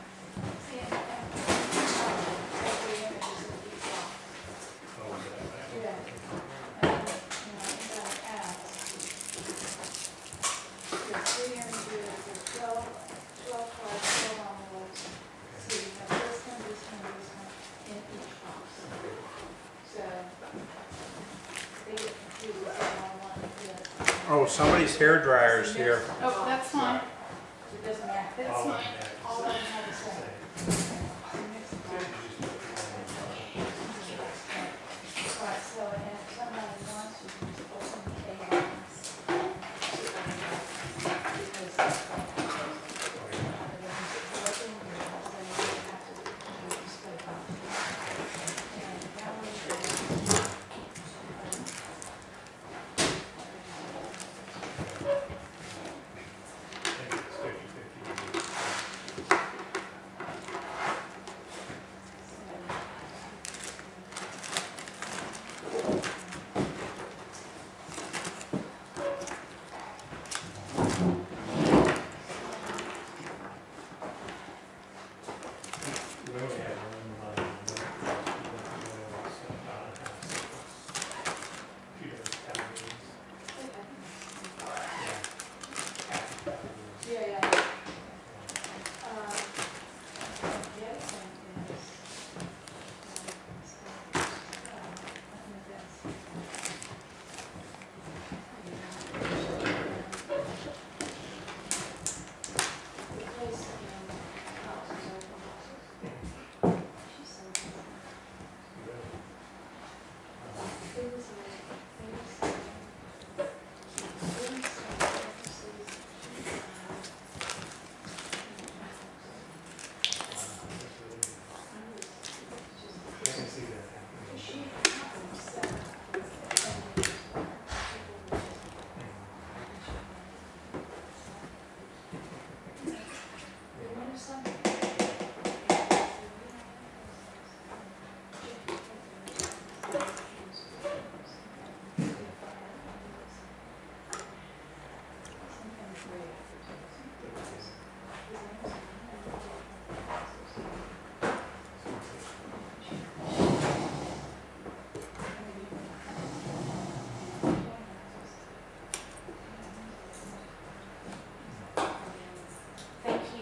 Oh, somebody's hair dryer's here. Oh, that's fine. It doesn't matter. That's fine. All of them are the same. Right, so if somebody wants to open the chaos.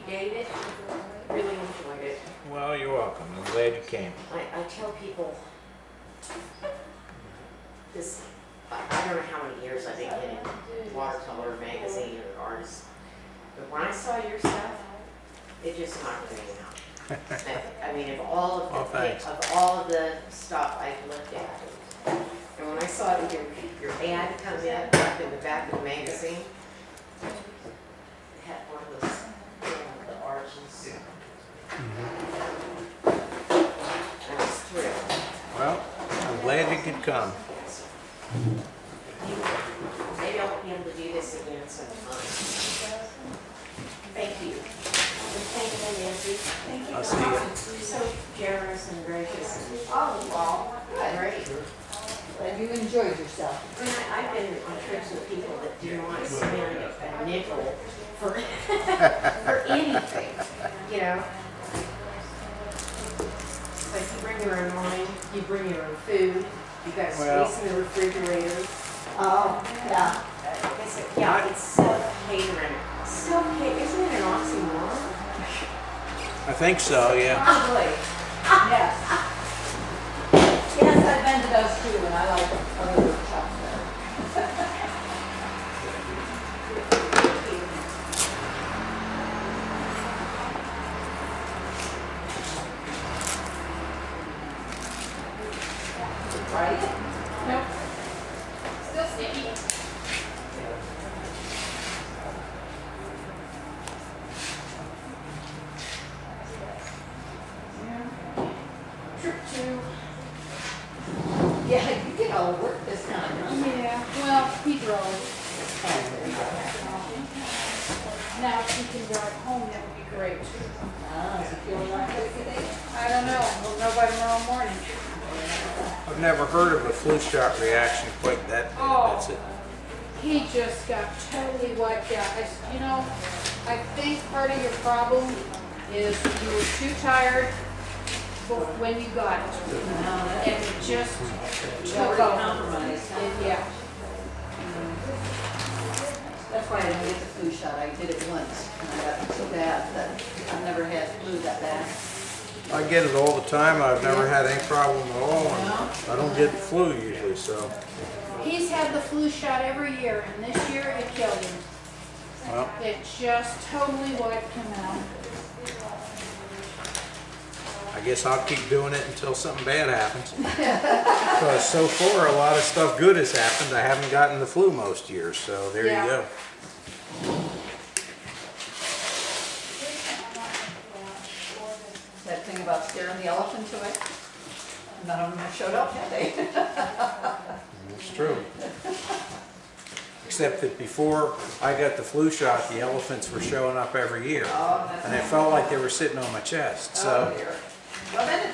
David, really enjoyed it. Well, you're welcome. I'm glad you came. I tell people this, I don't know how many years I've been getting watercolor magazine or artists, but when I saw your stuff, it just knocked me out. I mean, of all of the Oh, thanks. of all of the stuff I've looked at, and when I saw that your ad come in up in the back of the magazine, it had one of those, the arches. I was thrilled. Well, I'm glad you could come. Maybe I'll be able to do this again sometime. Thank you. And thank you, Nancy. Thank you. I'll see you. You're so generous and gracious. Oh, well, good. Great. Glad you enjoyed yourself. And I've been on trips with people that do not spend a nickel for, for anything, you know. Like you bring your own wine, you bring your own food, you've got space in the refrigerator. Oh, yeah. I said, yeah, it's self-catering. Self-catering, isn't it an oxymoron? I think so, yeah. Probably. Yes. Yes, I've been to those too, and I like other shops better. Right? Nope. Still sticky. Trip 2. Yeah, you get all the work this time, huh? Yeah, well, he drove. Now, if you can drive home, that would be great. Is it feeling like it today? I don't know, we'll know by tomorrow morning. I've never heard of a flu shot reaction quite that bad. That's it. He just got totally wiped out. You know, I think part of your problem is you were too tired when you got it. And it just took over. Yeah. That's why I didn't get the flu shot. I did it once, and I got it so bad that I've never had flu that bad. I get it all the time. I've never had any problem at all. And I don't get the flu usually, so. He's had the flu shot every year, and this year it killed him. Well, It just totally wiped him out. I guess I'll keep doing it until something bad happens. Because so far, a lot of stuff good has happened. I haven't gotten the flu most years, so there Yeah. you go. That thing about scaring the elephant away? None of them showed up, have they? It's true. Except that before I got the flu shot, the elephants were showing up every year. Oh, that's And it felt like they were sitting on my chest, so. Oh, dear. Well, then